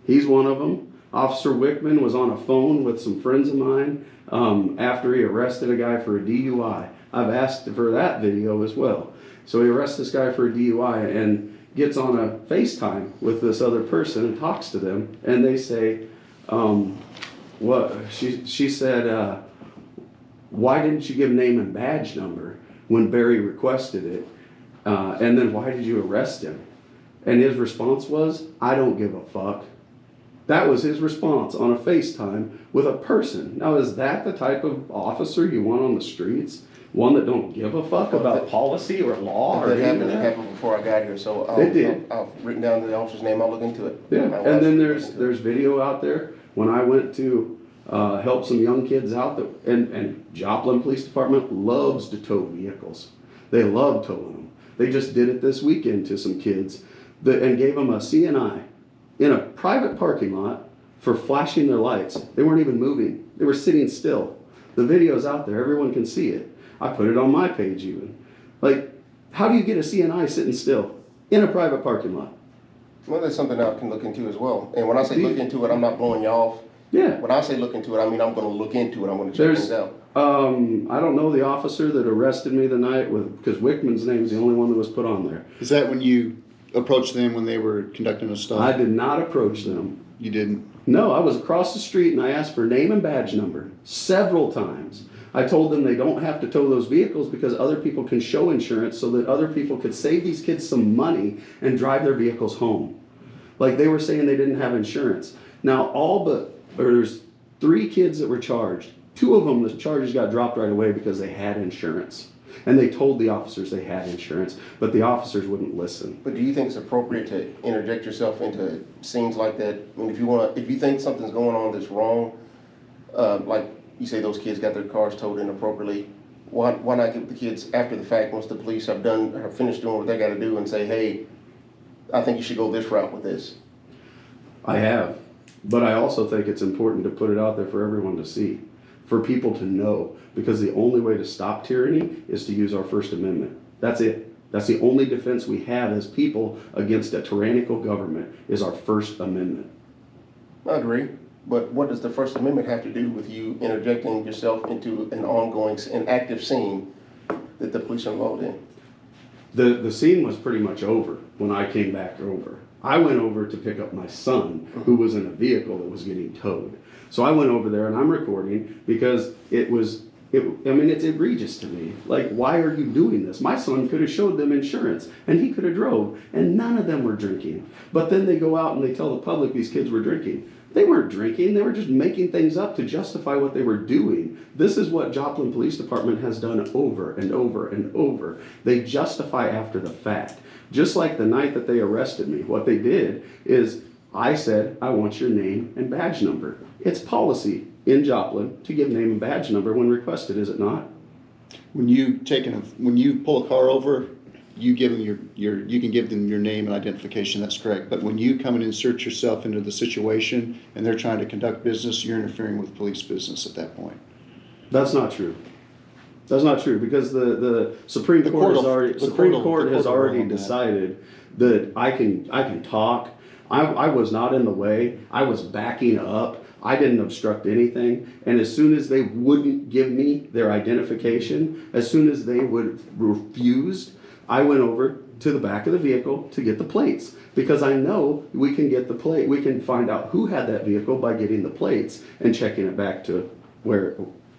he's one of them. Officer Wickman was on a phone with some friends of mine after he arrested a guy for a DUI. I've asked for that video as well. So he arrests this guy for a DUI and gets on a FaceTime with this other person and talks to them, and they say, she said, why didn't you give name and badge number when Barry requested it? And then why did you arrest him? And his response was, I don't give a fuck. That was his response on a FaceTime with a person. Now, is that the type of officer you want on the streets? One that don't give a fuck about policy or law or anything? It happened before I got here, so I've written down the officer's name. I'll look into it. Yeah, and then there's video out there. When I went to help some young kids out, and Joplin Police Department loves to tow vehicles. They love towing them. They just did it this weekend to some kids and gave them a CNI in a private parking lot for flashing their lights. They weren't even moving. They were sitting still. The video's out there. Everyone can see it. I put it on my page even. Like, how do you get a CNI sitting still in a private parking lot? Well, that's something I can look into as well. And when I say look into it, I'm not blowing you off. Yeah. When I say look into it, I mean I'm going to look into it. I'm going to check things out. I don't know the officer that arrested me the night because Wickman's name is the only one that was put on there. Is that when you approached them when they were conducting a stop? I did not approach them. You didn't? No, I was across the street and I asked for name and badge number several times. I told them they don't have to tow those vehicles because other people can show insurance so that other people could save these kids some money and drive their vehicles home. Like they were saying they didn't have insurance. Now there's 3 kids that were charged. 2 of them, the charges got dropped right away because they had insurance. And they told the officers they had insurance, but the officers wouldn't listen. But do you think it's appropriate to interject yourself into scenes like that? I mean, if you think something's going on that's wrong, like you say those kids got their cars towed inappropriately, why not give the kids after the fact, once the police have finished doing what they got to do, and say, hey, I think you should go this route with this? I have, but I also think it's important to put it out there for everyone to see, for people to know, because the only way to stop tyranny is to use our First Amendment. That's it. That's the only defense we have as people against a tyrannical government is our First Amendment. I agree, but what does the First Amendment have to do with you interjecting yourself into an ongoing and active scene that the police are involved in? The scene was pretty much over when I came back over. I went over to pick up my son, who was in a vehicle that was getting towed. So I went over there and I'm recording because it's egregious to me. Like, why are you doing this? My son could have showed them insurance and he could have drove and none of them were drinking. But then they go out and they tell the public these kids were drinking. They weren't drinking. They were just making things up to justify what they were doing. This is what Joplin Police Department has done over and over and over. They justify after the fact. Just like the night that they arrested me, what they did is I said, I want your name and badge number. It's policy in Joplin to give name and badge number when requested, is it not? When you pull a car over, you give them you can give them your name and identification. That's correct. But when you come and insert yourself into the situation and they're trying to conduct business, you're interfering with police business at that point. That's not true. That's not true because the Supreme Court has already decided that I can talk. I was not in the way. I was backing up. I didn't obstruct anything. And as soon as they wouldn't give me their identification, as soon as they would refuse, I went over to the back of the vehicle to get the plates because I know we can get the plate. We can find out who had that vehicle by getting the plates and checking it back to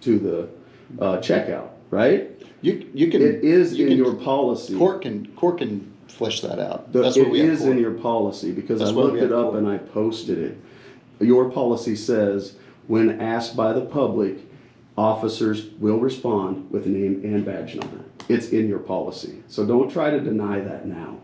the checkout. Right? You can. It is you in can, your policy. Court can flesh that out. It is in your policy because I looked it up and I posted it. Your policy says when asked by the public, officers will respond with name and badge number. It's in your policy. So don't try to deny that now.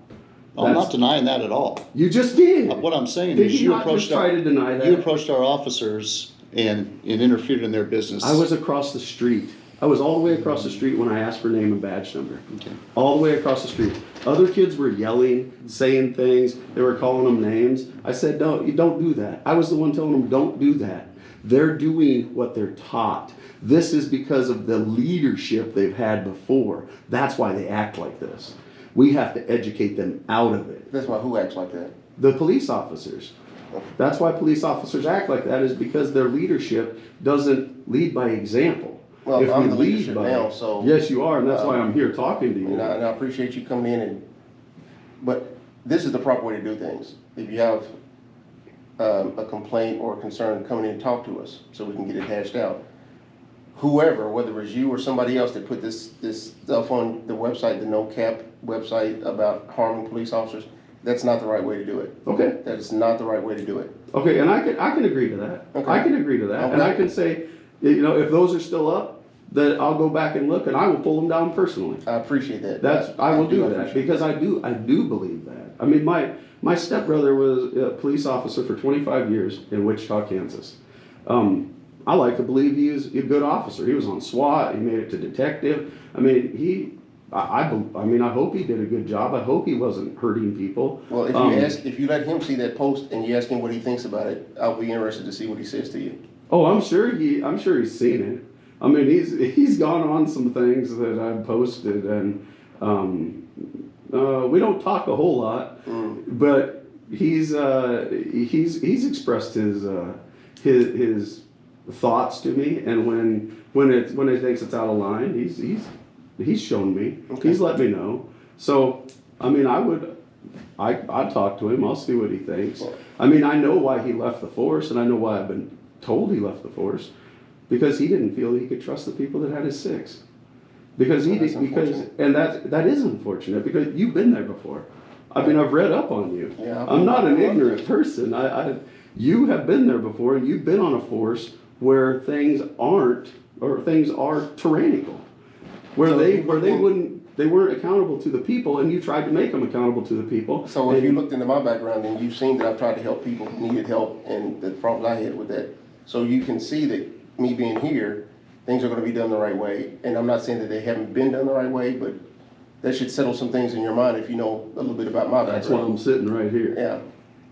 I'm not denying that at all. You just did. What I'm saying Did is you not just try to deny that? You approached our officers and interfered in their business. I was across the street. I was all the way across the street when I asked for name and badge number. Okay. All the way across the street. Other kids were yelling, saying things. They were calling them names. I said, no, you don't do that. I was the one telling them, don't do that. They're doing what they're taught. This is because of the leadership they've had before. That's why they act like this. We have to educate them out of it. That's why who acts like that? The police officers. That's why police officers act like that, is because their leadership doesn't lead by example. Well, If I'm we the lead leadership by- now, so. Yes, you are, and that's why I'm here talking to you. And I appreciate you coming in but this is the proper way to do things. If you have a complaint or a concern, come in and talk to us so we can get it hashed out. Whoever, whether it was you or somebody else that put this stuff on the website, the No Cap website about harming police officers, that's not the right way to do it. Okay. That is not the right way to do it. Okay, and I can agree to that. Okay. I can agree to that, and Okay. I can say, you know, if those are still up, then I'll go back and look, and I will pull them down personally. I appreciate that. I will do that appreciate because I do believe that. I mean, my stepbrother was a police officer for 25 years in Wichita, Kansas. I like to believe he is a good officer. He was on SWAT. He made it to detective. I mean, I hope he did a good job. I hope he wasn't hurting people. Well, if you let him see that post and you ask him what he thinks about it, I'll be interested to see what he says to you. Oh, I'm sure he's seen it. I mean, he's gone on some things that I've posted, and we don't talk a whole lot, but he's expressed his thoughts to me, and when he thinks it's out of line, he's shown me. Okay. He's let me know. So I mean, I'd talk to him. I'll see what he thinks. I mean, I know why he left the force, and I know why I've been told he left the force, because he didn't feel he could trust the people that had his six. Because that is unfortunate because you've been there before. I mean, I've read up on you. Yeah, I'm not an ignorant person. You have been there before, and you've been on a force where things are tyrannical, where they weren't accountable to the people, and you tried to make them accountable to the people. So if you looked into my background, then you've seen that I've tried to help people who needed help and the problems I had with that. So you can see that me being here, things are going to be done the right way. And I'm not saying that they haven't been done the right way, but that should settle some things in your mind if you know a little bit about my background. That's why I'm sitting right here. Yeah.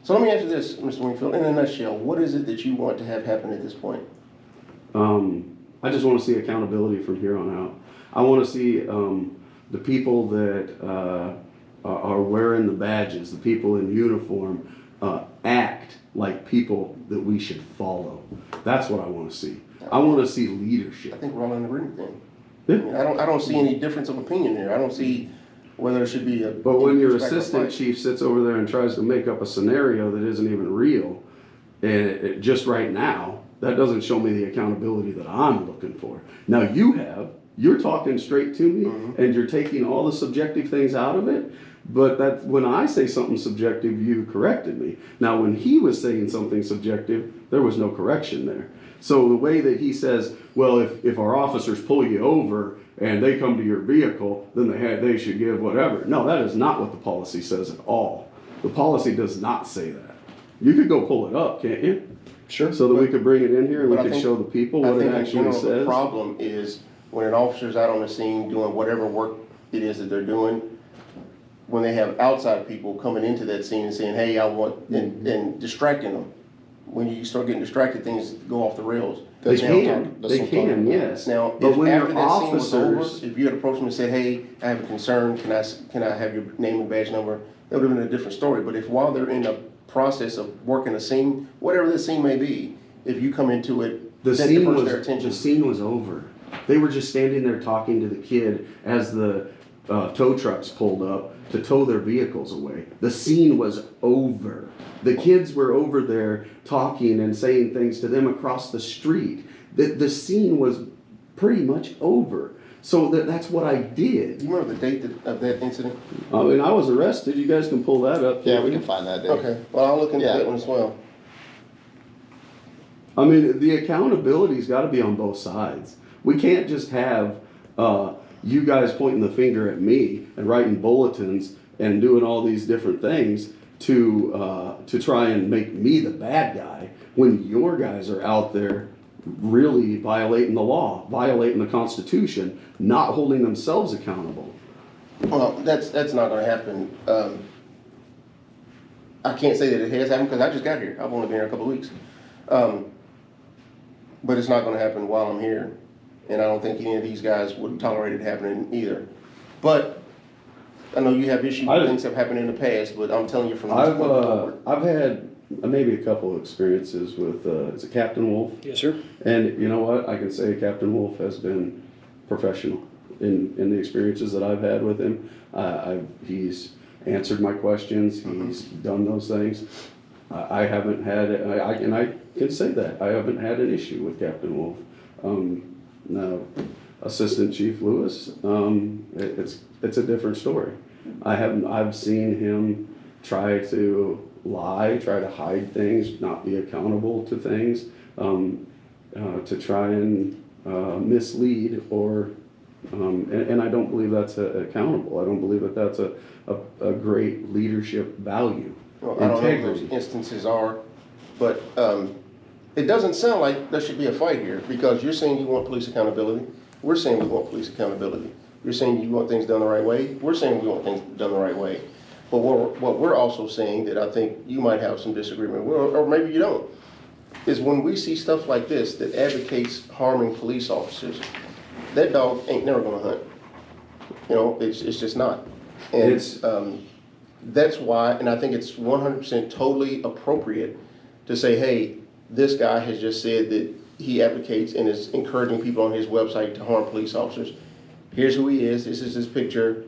So let me ask you this, Mr. Wingfield, in a nutshell, what is it that you want to have happen at this point? I just want to see accountability from here on out. I want to see the people that are wearing the badges, the people in uniform, act like people that we should follow. That's what I want to see. I want to see leadership. I think we're all in agreement then. Yeah. I mean, I don't see any difference of opinion here. I don't see whether it should be a. But when your respect or assistant fight. chief sits over there and tries to make up a scenario that isn't even real, and just right now, that doesn't show me the accountability that I'm looking for. Now you're talking straight to me, and you're taking all the subjective things out of it. But that when I say something subjective, you corrected me. Now when he was saying something subjective, there was no correction there. So the way that he says, well, if our officers pull you over and they come to your vehicle, then they should give whatever. No, that is not what the policy says at all. The policy does not say that. You could go pull it up, can't you? Sure. So that we could bring it in here and we But I could think- show the people I what it think in actually general, says. the problem is when an officer's out on the scene doing whatever work it is that they're doing, when they have outside people coming into that scene and saying, hey, I want, and distracting them. when you start getting distracted, things go off the rails. They That's what I'm can, talking- that's they what I'm talking can, about. yes. Now, But if when after they're that scene was over, officers, if you had approached them and said, hey, I have a concern, can I have your name and badge number? That would have been a different story. But if while they're in the process of working a scene, whatever the scene may be, if you come into it, the that scene diverts was their attention. the scene was over. They were just standing there talking to the kid as the tow trucks pulled up to tow their vehicles away. The scene was over. The kids were over there talking and saying things to them across the street. The scene was pretty much over. So that's what I did. Do you remember the date of that incident? I mean, I was arrested. You guys can pull that up. Yeah, we can find that day. Okay, well, I'll look into Yeah. that one as well. I mean, the accountability's got to be on both sides. We can't just have you guys pointing the finger at me and writing bulletins and doing all these different things to try and make me the bad guy when your guys are out there really violating the law, violating the Constitution, not holding themselves accountable. Well, that's not gonna happen. I can't say that it has happened because I just got here. I've only been here a couple of weeks. But it's not gonna happen while I'm here. And I don't think any of these guys would tolerate it happening either. But I know you have issues with things that have happened in the past, but I'm telling you from this point forward. I've had maybe a couple of experiences with is it Captain Wolf? Yes, sir. And you know what? I can say Captain Wolf has been professional in the experiences that I've had with him. He's answered my questions. He's done those things. I haven't had, and I can say that, I haven't had an issue with Captain Wolf. Now, Assistant Chief Lewis, it's a different story. I've seen him try to lie, try to hide things, not be accountable to things, to try and mislead or, and I don't believe that's accountable. I don't believe that that's a great leadership value. Well, I don't know what Integrity. those instances are, but it doesn't sound like there should be a fight here because you're saying you want police accountability. We're saying we want police accountability. You're saying you want things done the right way. We're saying we want things done the right way. But what we're also saying that I think you might have some disagreement with, or maybe you don't, is when we see stuff like this that advocates harming police officers, that dog ain't never gonna hunt. You know, it's just not. And that's why, and I think it's 100% totally appropriate to say, hey, this guy has just said that he advocates and is encouraging people on his website to harm police officers. Here's who he is. This is his picture.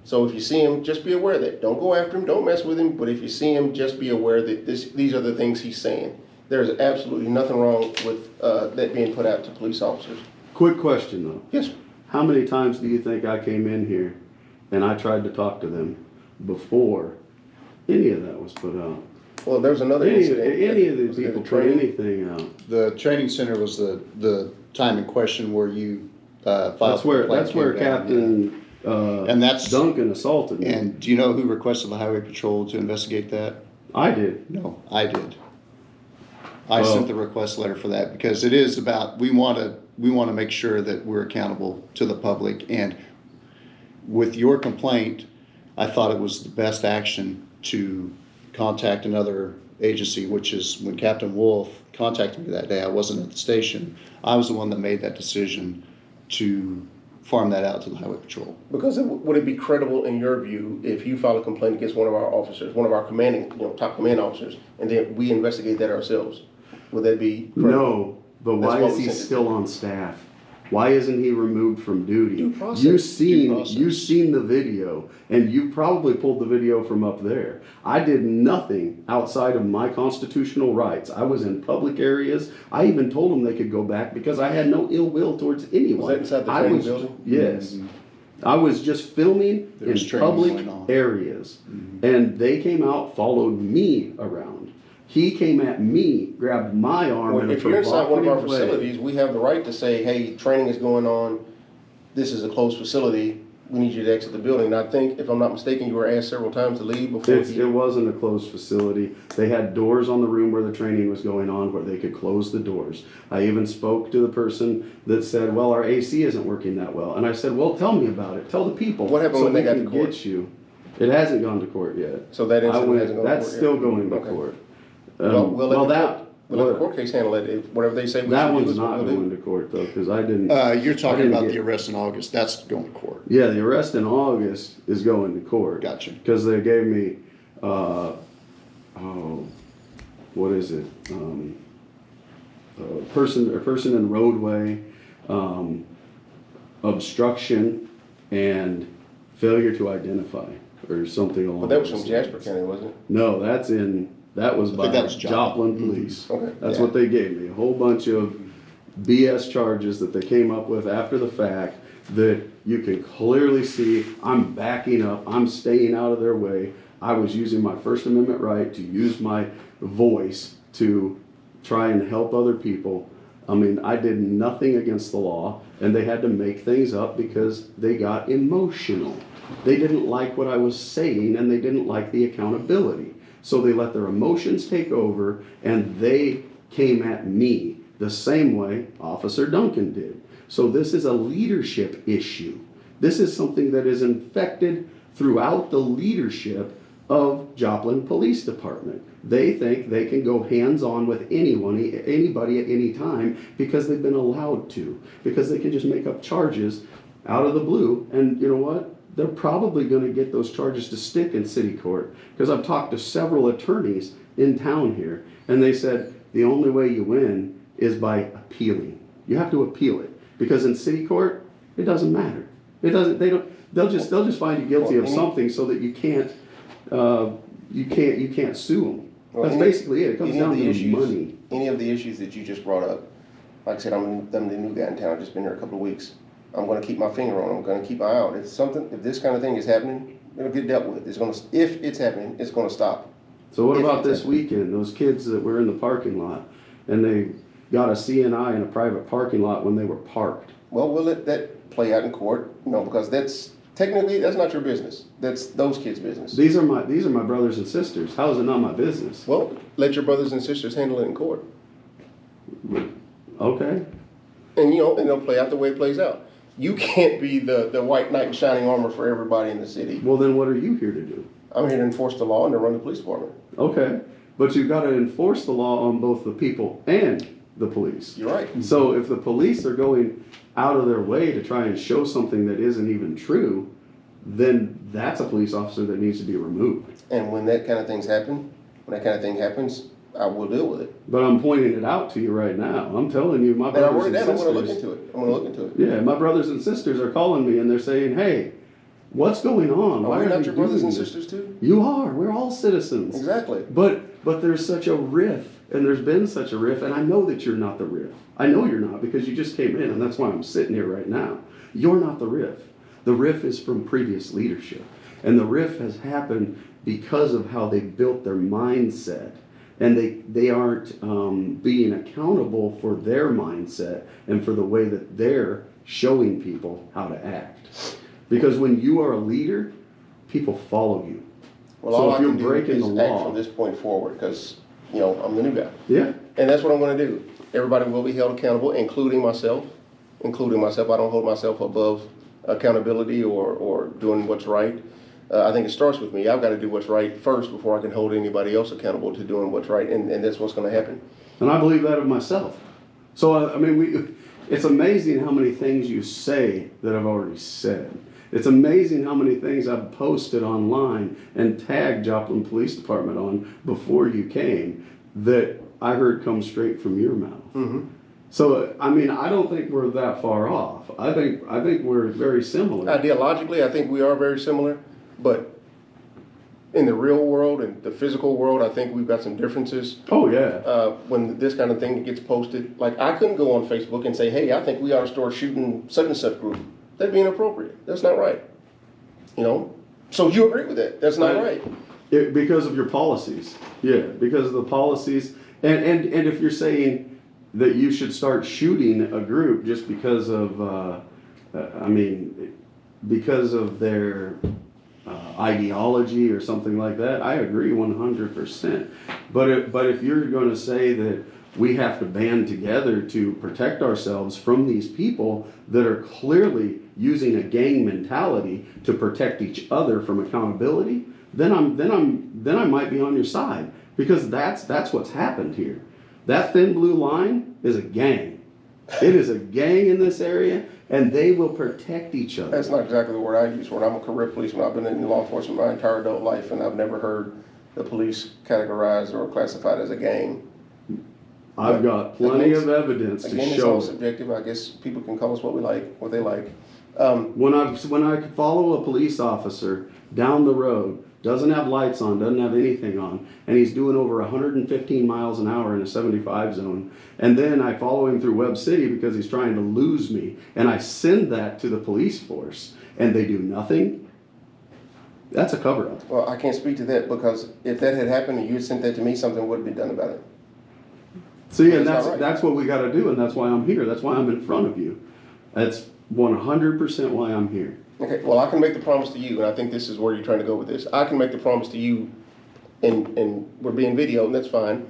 So if you see him, just be aware of that. Don't go after him. Don't mess with him. But if you see him, just be aware that these are the things he's saying. There's absolutely nothing wrong with that being put out to police officers. Quick question though. Yes, sir. How many times do you think I came in here and I tried to talk to them before any of that was put out? Well, there's another incident. Any of these Was it people a put training? anything out. The training center was the time in question where you filed. That's where came down, Captain And that's- Duncan assaulted me. And do you know who requested the highway patrol to investigate that? I did. No, I did. I Well- sent the request letter for that because it is about, we want to make sure that we're accountable to the public. And with your complaint, I thought it was the best action to contact another agency, which is when Captain Wolf contacted me that day. I wasn't at the station. I was the one that made that decision to farm that out to the highway patrol. Because would it be credible in your view if you file a complaint against one of our officers, one of our commanding, top command officers, and then we investigate that ourselves? Would that be credible? No, but That's why what is we he sent it still on staff? Why isn't he removed from duty? Due process. You've Due process. seen the video, and you probably pulled the video from up there. I did nothing outside of my constitutional rights. I was in public areas. I even told them they could go back because I had no ill will towards anyone. Was that inside the I training was- building? Yes. Mm-hmm. I was just filming There was in training public going on. areas, and they came out, followed me around. He came at me, grabbed my arm Well, in a if you're inside one of our provocative way. facilities, we have the right to say, hey, training is going on. This is a closed facility. We need you to exit the building. And I think, if I'm not mistaken, you were asked several times to leave before It wasn't a closed facility. They had doors on the room where the training was going on where they could close the doors. I even spoke to the person that said, well, our AC isn't working that well. And I said, well, tell me about it. Tell the people. What happened so when they we got can to court? Get you. It hasn't gone to court yet. So that incident hasn't gone to That's court yet? still going to Okay. court. Well, we'll let the that court case handle it. If whatever they say we that should do one's is what not we'll going do. to court though, because I didn't. You're I talking didn't about get- the arrest in August, that's going to court. Yeah, the arrest in August is going to court. Gotcha. Because they gave me, what is it? A person in roadway, obstruction, and failure to identify, or something along. But that was those from Jasper lines. County, wasn't it? No, that was by think that was Joplin Joplin. Police. Okay. That's Yeah. what they gave me, a whole bunch of BS charges that they came up with after the fact that you can clearly see I'm backing up, I'm staying out of their way. I was using my First Amendment right to use my voice to try and help other people. I mean, I did nothing against the law, and they had to make things up because they got emotional. They didn't like what I was saying, and they didn't like the accountability. So they let their emotions take over, and they came at me the same way Officer Duncan did. So this is a leadership issue. This is something that is infected throughout the leadership of Joplin Police Department. They think they can go hands-on with anybody at any time because they've been allowed to, because they can just make up charges out of the blue. And you know what? They're probably going to get those charges to stick in city court, because I've talked to several attorneys in town here, and they said the only way you win is by appealing. You have to appeal it, because in city court it doesn't matter. It doesn't. They don't. They'll just find you guilty of something so that you can't sue them. That's basically it. It comes down to money. Any of the issues that you just brought up, like I said, I'm the new guy in town. I've just been here a couple of weeks. I'm going to keep my finger on it. I'm going to keep my eye out. If this kind of thing is happening, it'll get dealt with. If it's happening, it's going to stop. So what about this weekend? Those kids that were in the parking lot and they got a CNI in a private parking lot when they were parked. Well, we'll let that play out in court, because that's not your business. That's those kids' business. These are my brothers and sisters. How is it not my business? Well, let your brothers and sisters handle it in court. Okay. And it'll play out the way it plays out. You can't be the white knight in shining armor for everybody in the city. Well, then what are you here to do? I'm here to enforce the law and to run the police department. Okay. But you've got to enforce the law on both the people and the police. You're right. So if the police are going out of their way to try and show something that isn't even true, then that's a police officer that needs to be removed. And when that kind of thing happens, I will deal with it. But I'm pointing it out to you right now. I'm telling you, my And I brothers wrote it and down. I'm sisters. going to look into it. Yeah, my brothers and sisters are calling me and they're saying, "Hey, what's going on? Are Why we are not they your brothers doing and this?" sisters too? You are. We're all citizens. Exactly. But there's such a riff, and there's been such a riff, and I know that you're not the riff. I know you're not, because you just came in, and that's why I'm sitting here right now. You're not the riff. The riff is from previous leadership, and the riff has happened because of how they built their mindset, and they aren't being accountable for their mindset and for the way that they're showing people how to act. Because when you are a leader, people follow you. Well, So all if I you're can do breaking is the act law- from this point forward, because I'm the new guy, Yeah. and that's what I'm going to do. Everybody will be held accountable, including myself. I don't hold myself above accountability or doing what's right. I think it starts with me. I've got to do what's right first before I can hold anybody else accountable to doing what's right, and that's what's going to happen. And I believe that of myself. So, it's amazing how many things you say that I've already said. It's amazing how many things I've posted online and tagged Joplin Police Department on before you came that I heard come straight from your mouth. Mm-hmm. So, I don't think we're that far off. I think we're very similar. Ideologically, I think we are very similar, but in the real world and the physical world, I think we've got some differences. Oh, yeah. When this kind of thing gets posted, like I couldn't go on Facebook and say, "Hey, I think we ought to start shooting such and such group." That'd be inappropriate. That's not right. So you agree with that? That's not right. Because of your policies. Yeah, because of the policies. And if you're saying that you should start shooting a group just because of, because of their ideology or something like that, I agree 100%. But if you're going to say that we have to band together to protect ourselves from these people that are clearly using a gang mentality to protect each other from accountability, then I'm then I might be on your side, because that's what's happened here. That thin blue line is a gang. It is a gang in this area, and they will protect each other. That's not exactly the word I use. When I'm a career policeman, I've been in law enforcement my entire adult life, and I've never heard the police categorized or classified as a gang. I've got plenty of evidence to Again, it's all show it. subjective. I guess people can call us what we like, what they like. When I follow a police officer down the road, doesn't have lights on, doesn't have anything on, and he's doing over 115 miles an hour in a 75 zone, and then I follow him through Webb City because he's trying to lose me, and I send that to the police force, and they do nothing, that's a cover-up. Well, I can't speak to that, because if that had happened and you had sent that to me, something would have been done about it. See, and That's not right. that's what we got to do, and that's why I'm here. That's why I'm in front of you. That's 100% why I'm here. Okay, well, I can make the promise to you, and I think this is where you're trying to go with this. I can make the promise to you, and we're being videoed, and that's fine.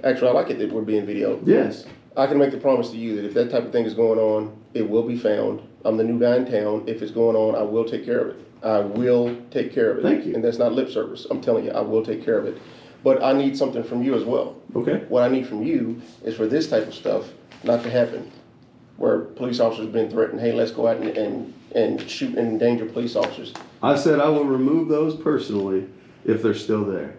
Actually, I like it that we're being videoed. Yes. I can make the promise to you that if that type of thing is going on, it will be found. I'm the new guy in town. If it's going on, I will take care of it. I will take care of it. Thank you. And that's not lip service. I'm telling you, I will take care of it. But I need something from you as well. Okay. What I need from you is for this type of stuff not to happen, where police officers have been threatened, hey, let's go out and shoot and endanger police officers. I said I will remove those personally if they're still there.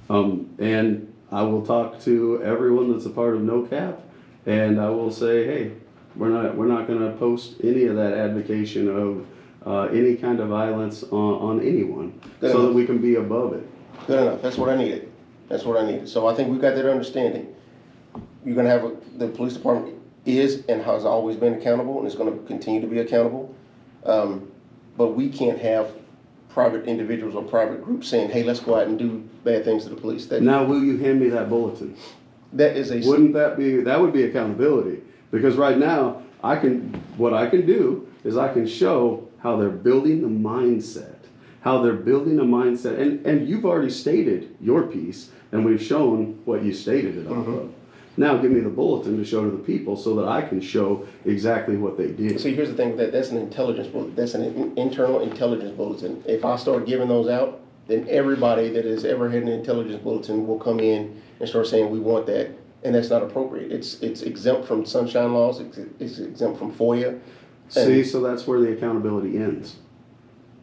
And I will talk to everyone that's a part of No Cap, and I will say, hey, we're not going to post any of that advocation of any kind of violence on anyone, Good so enough. that we can be above it. Good enough. That's what I needed. That's what I needed. So I think we've got that understanding. You're going to have the police department is and has always been accountable, and it's going to continue to be accountable. But we can't have private individuals or private groups saying, hey, let's go out and do bad things to the police. Now, will you hand me that bulletin? That is a... Wouldn't that would be accountability? Because right now, what I can do is I can show how they're building the mindset, and you've already stated your piece, and we've shown what you stated it off of. Now give me the bulletin to show to the people so that I can show exactly what they did. See, here's the thing, that's an intelligence bulletin. That's an internal intelligence bulletin. If I start giving those out, then everybody that has ever had an intelligence bulletin will come in and start saying we want that, and that's not appropriate. It's exempt from sunshine laws. It's exempt from FOIA. See, so that's where the accountability ends.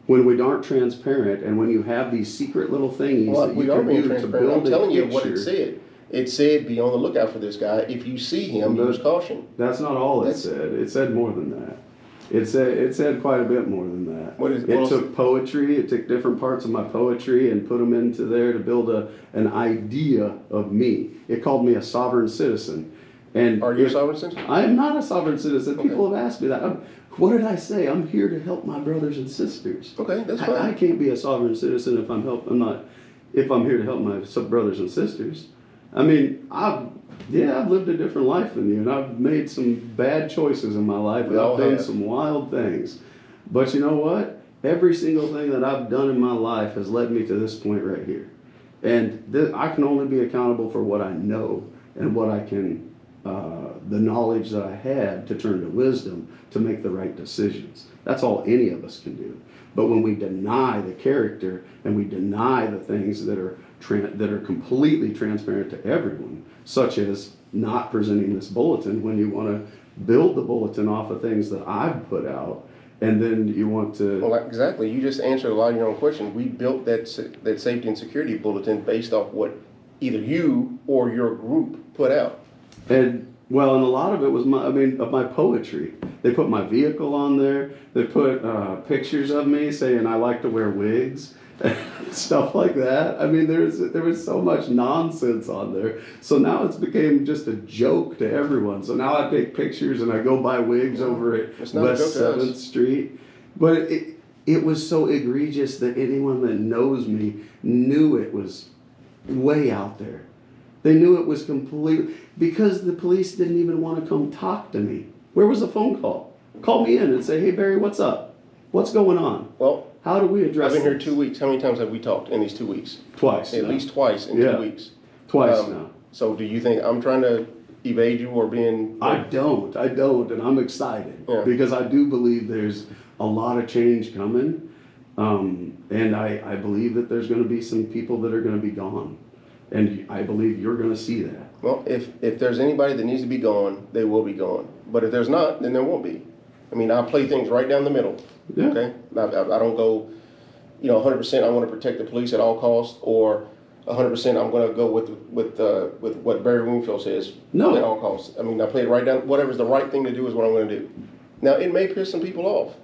When we aren't transparent, and when you have these secret little thingies Well, that we you are can being do to transparent. I'm build a telling you what it picture. said. It said be on the lookout for this guy. If you see him, use caution. That's not all it said. It said more than that. It said quite a bit more than that. It took poetry. It took different parts of my poetry and put them into there to build an idea of me. It called me a sovereign citizen. And are you a sovereign citizen? I am not a sovereign citizen. People have asked me that. What did I say? I'm here to help my brothers and sisters. Okay, that's fine. I can't be a sovereign citizen if I'm here to help my brothers and sisters. I mean, I've lived a different life than you, and I've made some bad choices in my life, and I've done some wild things. But you know what? Every single thing that I've done in my life has led me to this point right here. And I can only be accountable for what I know and what I can, the knowledge that I had to turn to wisdom to make the right decisions. That's all any of us can do. But when we deny the character and we deny the things that are completely transparent to everyone, such as not presenting this bulletin when you want to build the bulletin off of things that I've put out, and then you want to... Well, exactly. You just answered a lot of your own questions. We built that safety and security bulletin based off what either you or your group put out. And a lot of it was of my poetry. They put my vehicle on there. They put pictures of me saying I like to wear wigs. Stuff like that. I mean, there was so much nonsense on there. So now it's became just a joke to everyone. So now I take pictures and I go buy wigs over at West 7th Street. But it was so egregious that anyone that knows me knew it was way out there. They knew it was completely, because the police didn't even want to come talk to me. Where was the phone call? Call me in and say, hey, Barry, what's up? What's going on? Well, how do we address I've been here this? 2 weeks. How many times have we talked in these 2 weeks? Twice. At least twice in 2 weeks. Twice now. So do you think I'm trying to evade you or being... I don't, and I'm excited because I do believe there's a lot of change coming, And I believe that there's going to be some people that are going to be gone. And I believe you're going to see that. Well, if there's anybody that needs to be gone, they will be gone. But if there's not, then there won't be. I mean, I play things right down the middle. Yeah. Okay? I don't go, 100% I want to protect the police at all costs, or 100% I'm going to go with what Barry Wingfield says No. at all costs. I mean, I play it right down. Whatever's the right thing to do is what I'm going to do. Now, it may piss some people off.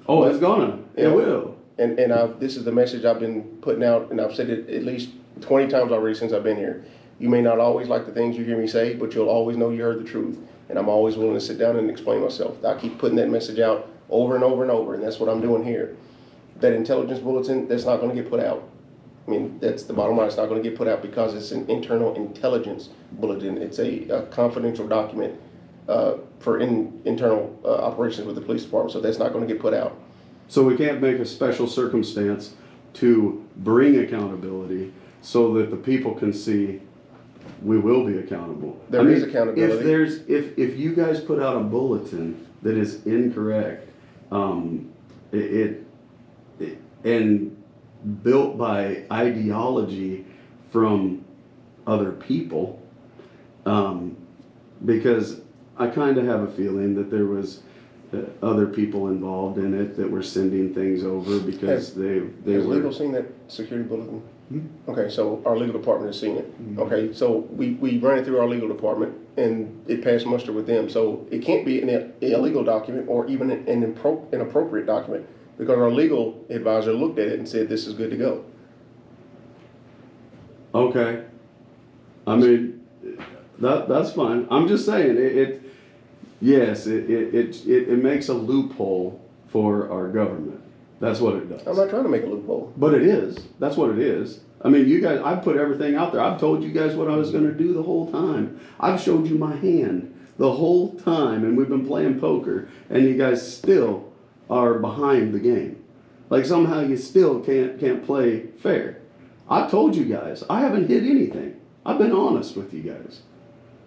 Oh, it's gonna. It will. And this is the message I've been putting out, and I've said it at least 20 times already since I've been here. You may not always like the things you hear me say, but you'll always know you heard the truth. And I'm always willing to sit down and explain myself. I keep putting that message out over and over and over, and that's what I'm doing here. That intelligence bulletin, that's not going to get put out. I mean, that's the bottom line. It's not going to get put out because it's an internal intelligence bulletin. It's a confidential document for internal operations with the police department, so that's not going to get put out. So we can't make a special circumstance to bring accountability so that the people can see we will be accountable. There is accountability. If you guys put out a bulletin that is incorrect, and built by ideology from other people, because I kind of have a feeling that there was other people involved in it that were sending things over because they Has were. legal seen that security bulletin? Hmm? Okay, so our legal department has seen it. Hmm. Okay, so we ran it through our legal department and it passed muster with them. So it can't be an illegal document or even an inappropriate document because our legal advisor looked at it and said this is good to go. Okay. I mean, that's fine. I'm just saying it makes a loophole for our government. That's what it does. I'm not trying to make a loophole. But it is. That's what it is. I mean, you guys, I put everything out there. I've told you guys what I was going to do the whole time. I've showed you my hand the whole time, and we've been playing poker, and you guys still are behind the game. Like somehow you still can't play fair. I've told you guys, I haven't hid anything. I've been honest with you guys.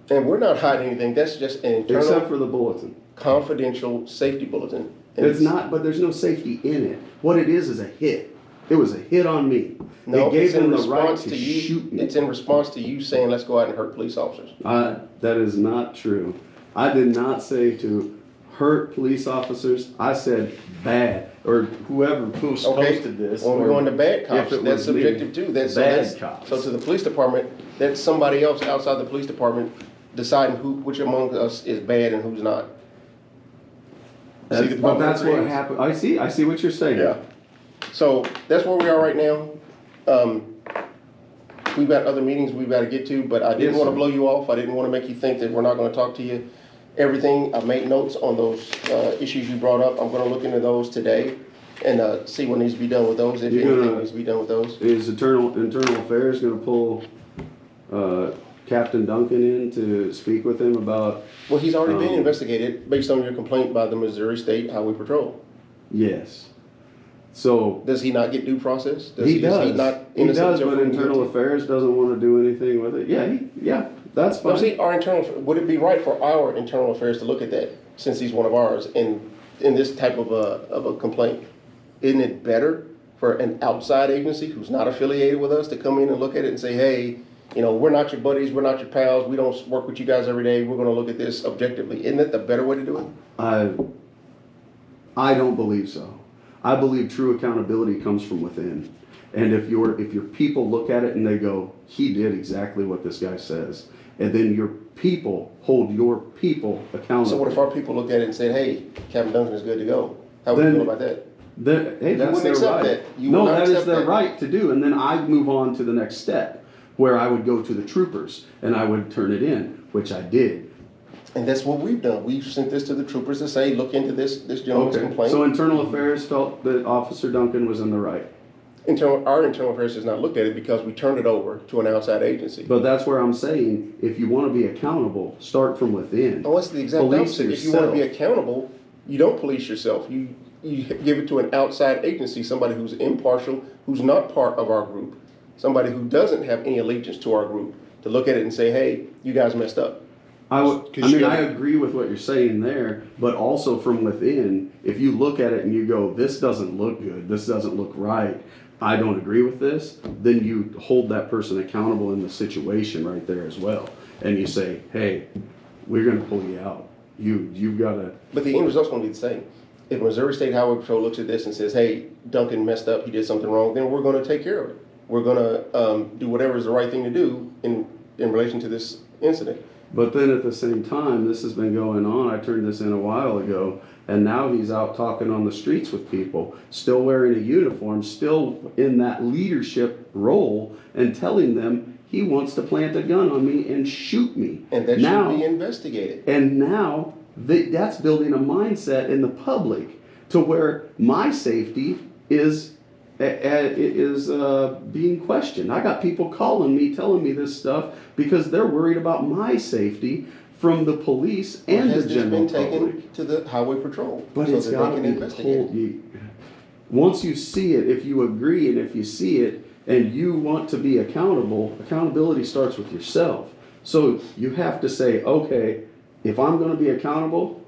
And we're not hiding anything. That's just an internal, Except for the bulletin. confidential safety bulletin. And It's not, but there's no safety in it. What it is a hit. It was a hit on me. No, it gave it's in them the right response to you. shoot me. It's in response to you saying, "Let's go out and hurt police officers." That is not true. I did not say to hurt police officers. I said bad, or who posted this. When we're going to bad cops, if it that's was me. subjective too. Bad cops. So to the police department, that's somebody else outside the police department deciding which among us is bad and who's not. But that's what happened. I see what you're saying. Yeah. So that's where we are right now. We've got other meetings we've got to get to, but I didn't Yes, want to sir. blow you off. I didn't want to make you think that we're not going to talk to you. Everything, I made notes on those issues you brought up. I'm going to look into those today and see what needs to be done with those, if anything needs to be done with those. Is Internal Affairs going to pull Captain Duncan in to speak with him about? Well, he's already been investigated based on your complaint by the Missouri State Highway Patrol. Yes. So Does he not get due process? he Is does. he not He innocent does, until but proven Internal guilty? Affairs doesn't want to do anything with it. Yeah, that's fine. Now, see, would it be right for our internal affairs to look at that, since he's one of ours, in this type of a complaint? Isn't it better for an outside agency who's not affiliated with us to come in and look at it and say, hey, we're not your buddies, we're not your pals, we don't work with you guys every day, we're gonna look at this objectively. Isn't that the better way to do it? I don't believe so. I believe true accountability comes from within. And if your people look at it and they go, he did exactly what this guy says, and then your people hold your people accountable. So what if our people look at it and say, hey, Captain Duncan is good to go? How would you feel about that? Hey, that's wouldn't their accept right. that. You No, would not that is accept their that. right to do. And then I'd move on to the next step, where I would go to the troopers and I would turn it in, which I did. And that's what we've done. We've sent this to the troopers to say, look into this gentleman's Okay. complaint. So Internal Affairs felt that Officer Duncan was in the right. Our internal affairs has not looked at it because we turned it over to an outside agency. But that's where I'm saying, if you want to be accountable, start from within. Oh, that's the exact Police opposite. If you want to be yourself. accountable, you don't police yourself. You give it to an outside agency, somebody who's impartial, who's not part of our group, somebody who doesn't have any allegiance to our group, to look at it and say, hey, you guys messed up. I you mean, I gotta- agree with what you're saying there, but also from within, if you look at it and you go, this doesn't look good, this doesn't look right, I don't agree with this, then you hold that person accountable in the situation right there as well. And you say, hey, we're gonna pull you out. You've gotta, But the end result's gonna be the same. If Missouri State Highway Patrol looks at this and says, hey, Duncan messed up, he did something wrong, then we're gonna take care of it. We're gonna do whatever is the right thing to do in relation to this incident. but then at the same time, this has been going on, I turned this in a while ago, and now he's out talking on the streets with people, still wearing a uniform, still in that leadership role, and telling them he wants to plant a gun on me and shoot me. And that Now- should be investigated. And now that's building a mindset in the public to where my safety is being questioned. I got people calling me, telling me this stuff because they're worried about my safety from the police and Has the this general been taken public. to the Highway Patrol But so it's that got they to can be investigate pulled. it? Once you see it, if you agree and if you see it and you want to be accountable, accountability starts with yourself. So you have to say, okay, if I'm going to be accountable,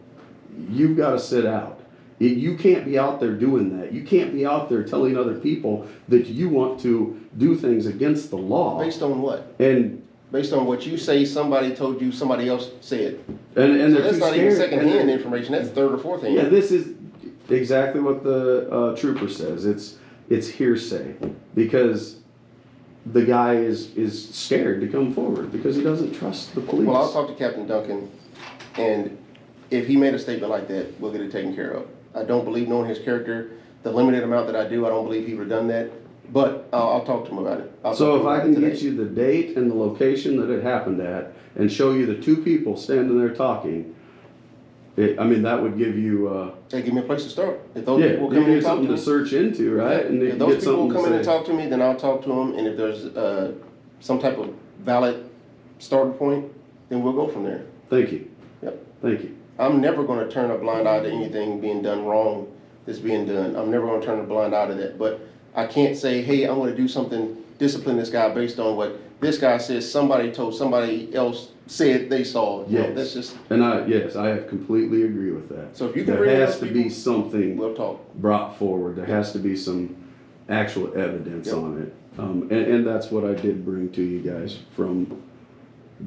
you've got to sit out. You can't be out there doing that. You can't be out there telling other people that you want to do things against the law. Based on what? And Based on what you say, somebody told you, somebody else said. and So they're that's too not even scared. secondhand information, that's third or fourth hand. Yeah, this is exactly what the trooper says. It's hearsay because the guy is scared to come forward because he doesn't trust the police. Well, I'll talk to Captain Duncan, and if he made a statement like that, we'll get it taken care of. I don't believe, knowing his character, the limited amount that I do, I don't believe he would have done that, but I'll talk to him about it. So if I can get you the date and the location that it happened at and show you the two people standing there talking, that would give you, Hey, give me a place to start. If those yeah, people give come in you and talk something to to me. search into, right? And If you those get people something come in and to say. talk to me, then I'll talk to them, and if there's some type of valid starting point, then we'll go from there. Thank you. Yep. Thank you. I'm never gonna turn a blind eye to anything being done wrong that's being done. I'm never gonna turn a blind eye to that, but I can't say, hey, I'm gonna do something, discipline this guy based on what this guy says, somebody told somebody else said they saw. You know, Yes. that's just, And I completely agree with that. So if you can there bring has those to be people, something we'll talk. brought forward. There has to be some actual evidence Yep. on it. And that's what I did bring to you guys from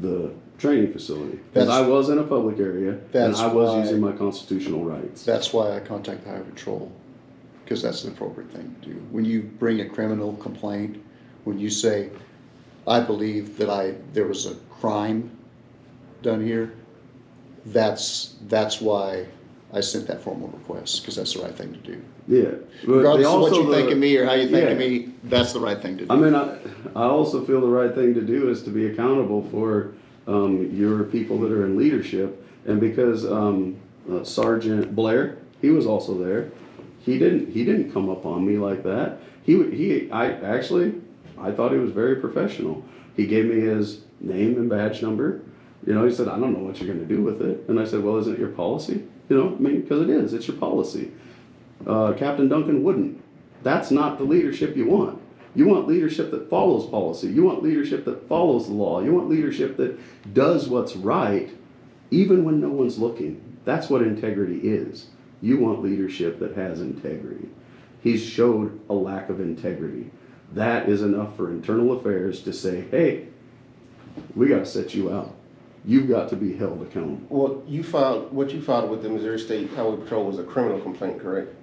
the training facility. Because I That's- was in a public area and That's I was why- using my constitutional rights. That's why I contact the Highway Patrol, because that's the appropriate thing to do. When you bring a criminal complaint, when you say, I believe that there was a crime done here, that's why I sent that formal request, because that's the right thing to do. Yeah. But Regardless of what also you think of me or how you think of yeah. me, that's the right thing to do. I mean, I also feel the right thing to do is to be accountable for your people that are in leadership. And because Sergeant Blair, he was also there. He didn't come up on me like that. I thought he was very professional. He gave me his name and badge number. You know, he said, I don't know what you're going to do with it. And I said, well, isn't it your policy? You know, I mean, because it is. It's your policy. Captain Duncan wouldn't. That's not the leadership you want. You want leadership that follows policy. You want leadership that follows the law. You want leadership that does what's right, even when no one's looking. That's what integrity is. You want leadership that has integrity. He's showed a lack of integrity. That is enough for internal affairs to say, hey, we got to set you out. You've got to be held accountable. Well, what you filed with the Missouri State Highway Patrol was a criminal complaint, correct?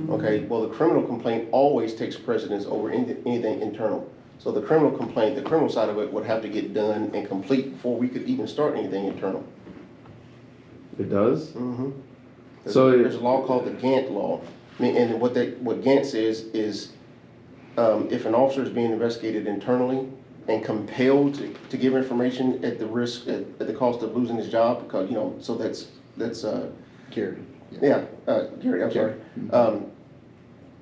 Okay, well, the criminal complaint always takes precedence over anything internal. So the criminal complaint, the criminal side of it would have to get done and complete before we could even start anything internal. It does? Mm-hmm. So There's a law called the Gantt Law. I mean, and what Gantt says is if an officer is being investigated internally and compelled to give information at the risk, at the cost of losing his job, because, you know, so that's Gary. Gary, I'm sorry.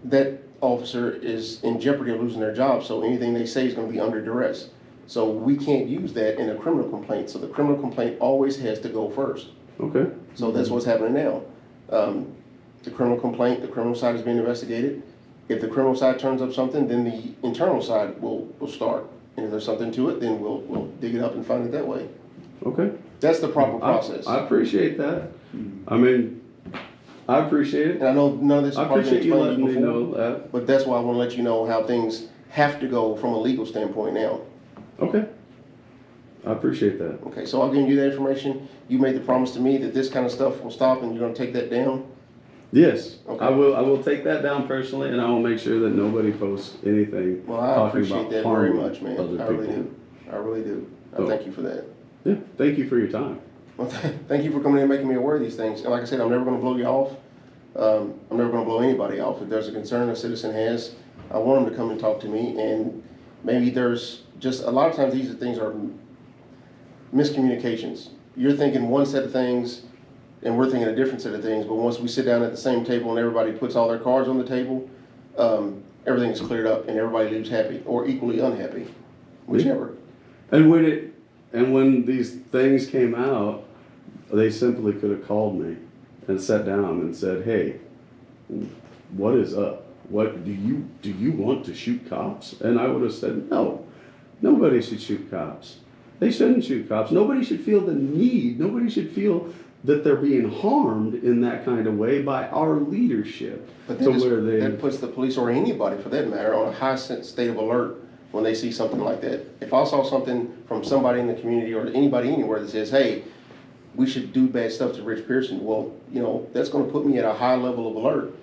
That officer is in jeopardy of losing their job, so anything they say is going to be under duress. So we can't use that in a criminal complaint. So the criminal complaint always has to go first. Okay. So that's what's happening now. The criminal complaint, the criminal side is being investigated. If the criminal side turns up something, then the internal side will start. And if there's something to it, then we'll dig it up and find it that way. Okay. That's the proper process. I appreciate that. I mean, I appreciate it. And I know none of this is I probably been appreciate you explained to letting you me before, know that. but that's why I want to let you know how things have to go from a legal standpoint now. Okay. I appreciate that. Okay, so I'll give you that information. You made the promise to me that this kind of stuff will stop, and you're going to take that down. Yes, Okay. I will. I will take that down personally, and I will make sure that nobody posts anything Well, I talking appreciate about that very harming much, man. other I really people. do. I really do. I So- thank you for that. Yeah. Thank you for your time. Well, thank you for coming in and making me aware of these things. And like I said, I'm never going to blow you off. I'm never going to blow anybody off. If there's a concern a citizen has, I want them to come and talk to me. And maybe there's just a lot of times these things are miscommunications. You're thinking one set of things, and we're thinking a different set of things. But once we sit down at the same table and everybody puts all their cards on the table, everything is cleared up and everybody leaves happy or equally unhappy, whichever. And when these things came out, they simply could have called me and sat down and said, "Hey, what is up? What do you want to shoot cops?" And I would have said, "No, nobody should shoot cops. They shouldn't shoot cops. Nobody should feel the need. Nobody should feel that they're being harmed in that kind of way by our leadership." But to where they that puts the police, or anybody for that matter, on a high state of alert when they see something like that. If I saw something from somebody in the community or anybody anywhere that says, "Hey, we should do bad stuff to Rich Pearson," well, that's going to put me at a high level of alert.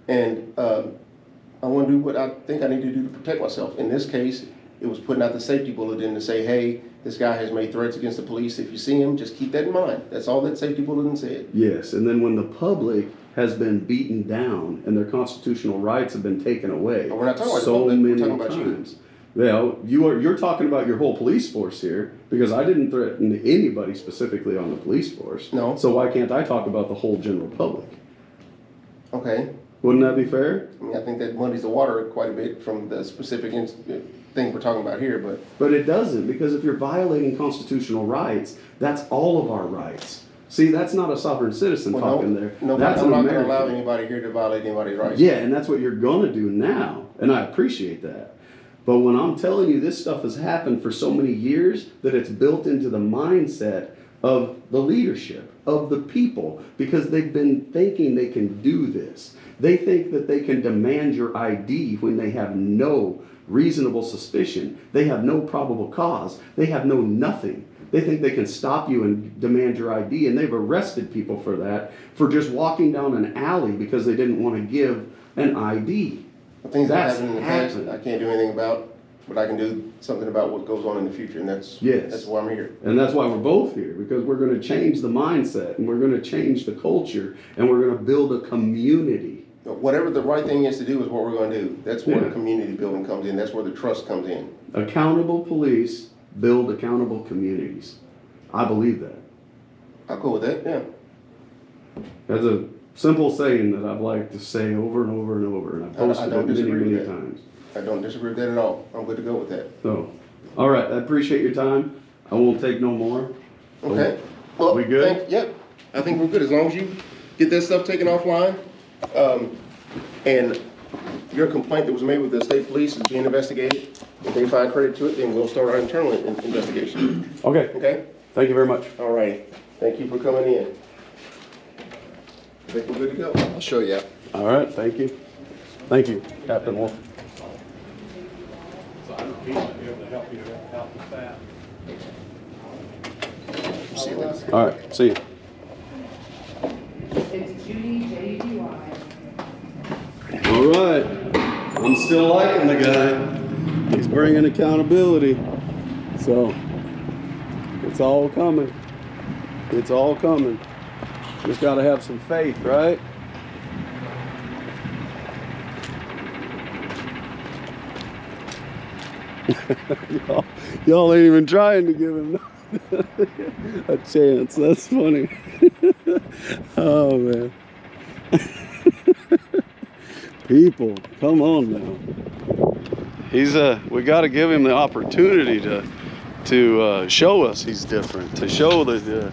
And I want to do what I think I need to do to protect myself. In this case, it was putting out the safety bulletin to say, "Hey, this guy has made threats against the police. If you see him, just keep that in mind." That's all that safety bulletin said. Yes, and then when the public has been beaten down and their constitutional rights have been taken away, But we're not talking about the so public, we're many talking about you. times. Well, you're talking about your whole police force here, because I didn't threaten anybody specifically on the police force. No. So why can't I talk about the whole general public? Okay. Wouldn't that be fair? I mean, I think that muddies the water quite a bit from the specific thing we're talking about here, but But it doesn't, because if you're violating constitutional rights, that's all of our rights. See, that's not a sovereign citizen well, talking there. no, That's I'm an not going to American. allow anybody here to violate anybody's rights. Yeah, and that's what you're going to do now, and I appreciate that. But when I'm telling you this stuff has happened for so many years that it's built into the mindset of the leadership, of the people, because they've been thinking they can do this. They think that they can demand your ID when they have no reasonable suspicion. They have no probable cause. They have no nothing. They think they can stop you and demand your ID, and they've arrested people for that, for just walking down an alley because they didn't want to give an ID. Things that That's happened in the past, happened. I can't do anything about, but I can do something about what goes on in the future, and that's Yes. why I'm here. And that's why we're both here, because we're going to change the mindset, and we're going to change the culture, and we're going to build a community. Whatever the right thing is to do is what we're going to do. That's where Yeah. the community building comes in. That's where the trust comes in. Accountable police build accountable communities. I believe that. I'll go with that. Yeah. That's a simple saying that I've liked to say over and over and over, and I've posted don't it many, disagree with many that. times. I don't disagree with that at all. I'm good to go with that. So, all right, I appreciate your time. I won't take no more. Okay. Well, We good? Yep. I think we're good as long as you get that stuff taken offline. And your complaint that was made with the state police is being investigated. If they find credit to it, then we'll start our internal investigation. Okay, Okay? thank you very much. All right. Thank you for coming in. I think we're good to go. I'll show you. All right, thank you. Thank you, Captain Wolf. So I know he might be able to help you out with that. See you later. All right, see you. It's Judy, J-U-D-Y. All right, I'm still liking the guy. He's bringing accountability. So, it's all coming. It's all coming. Just got to have some faith, right? y'all ain't even trying to give him a chance. That's funny. Oh, man. People, come on now. He's we got to give him the opportunity to show us he's different, to show the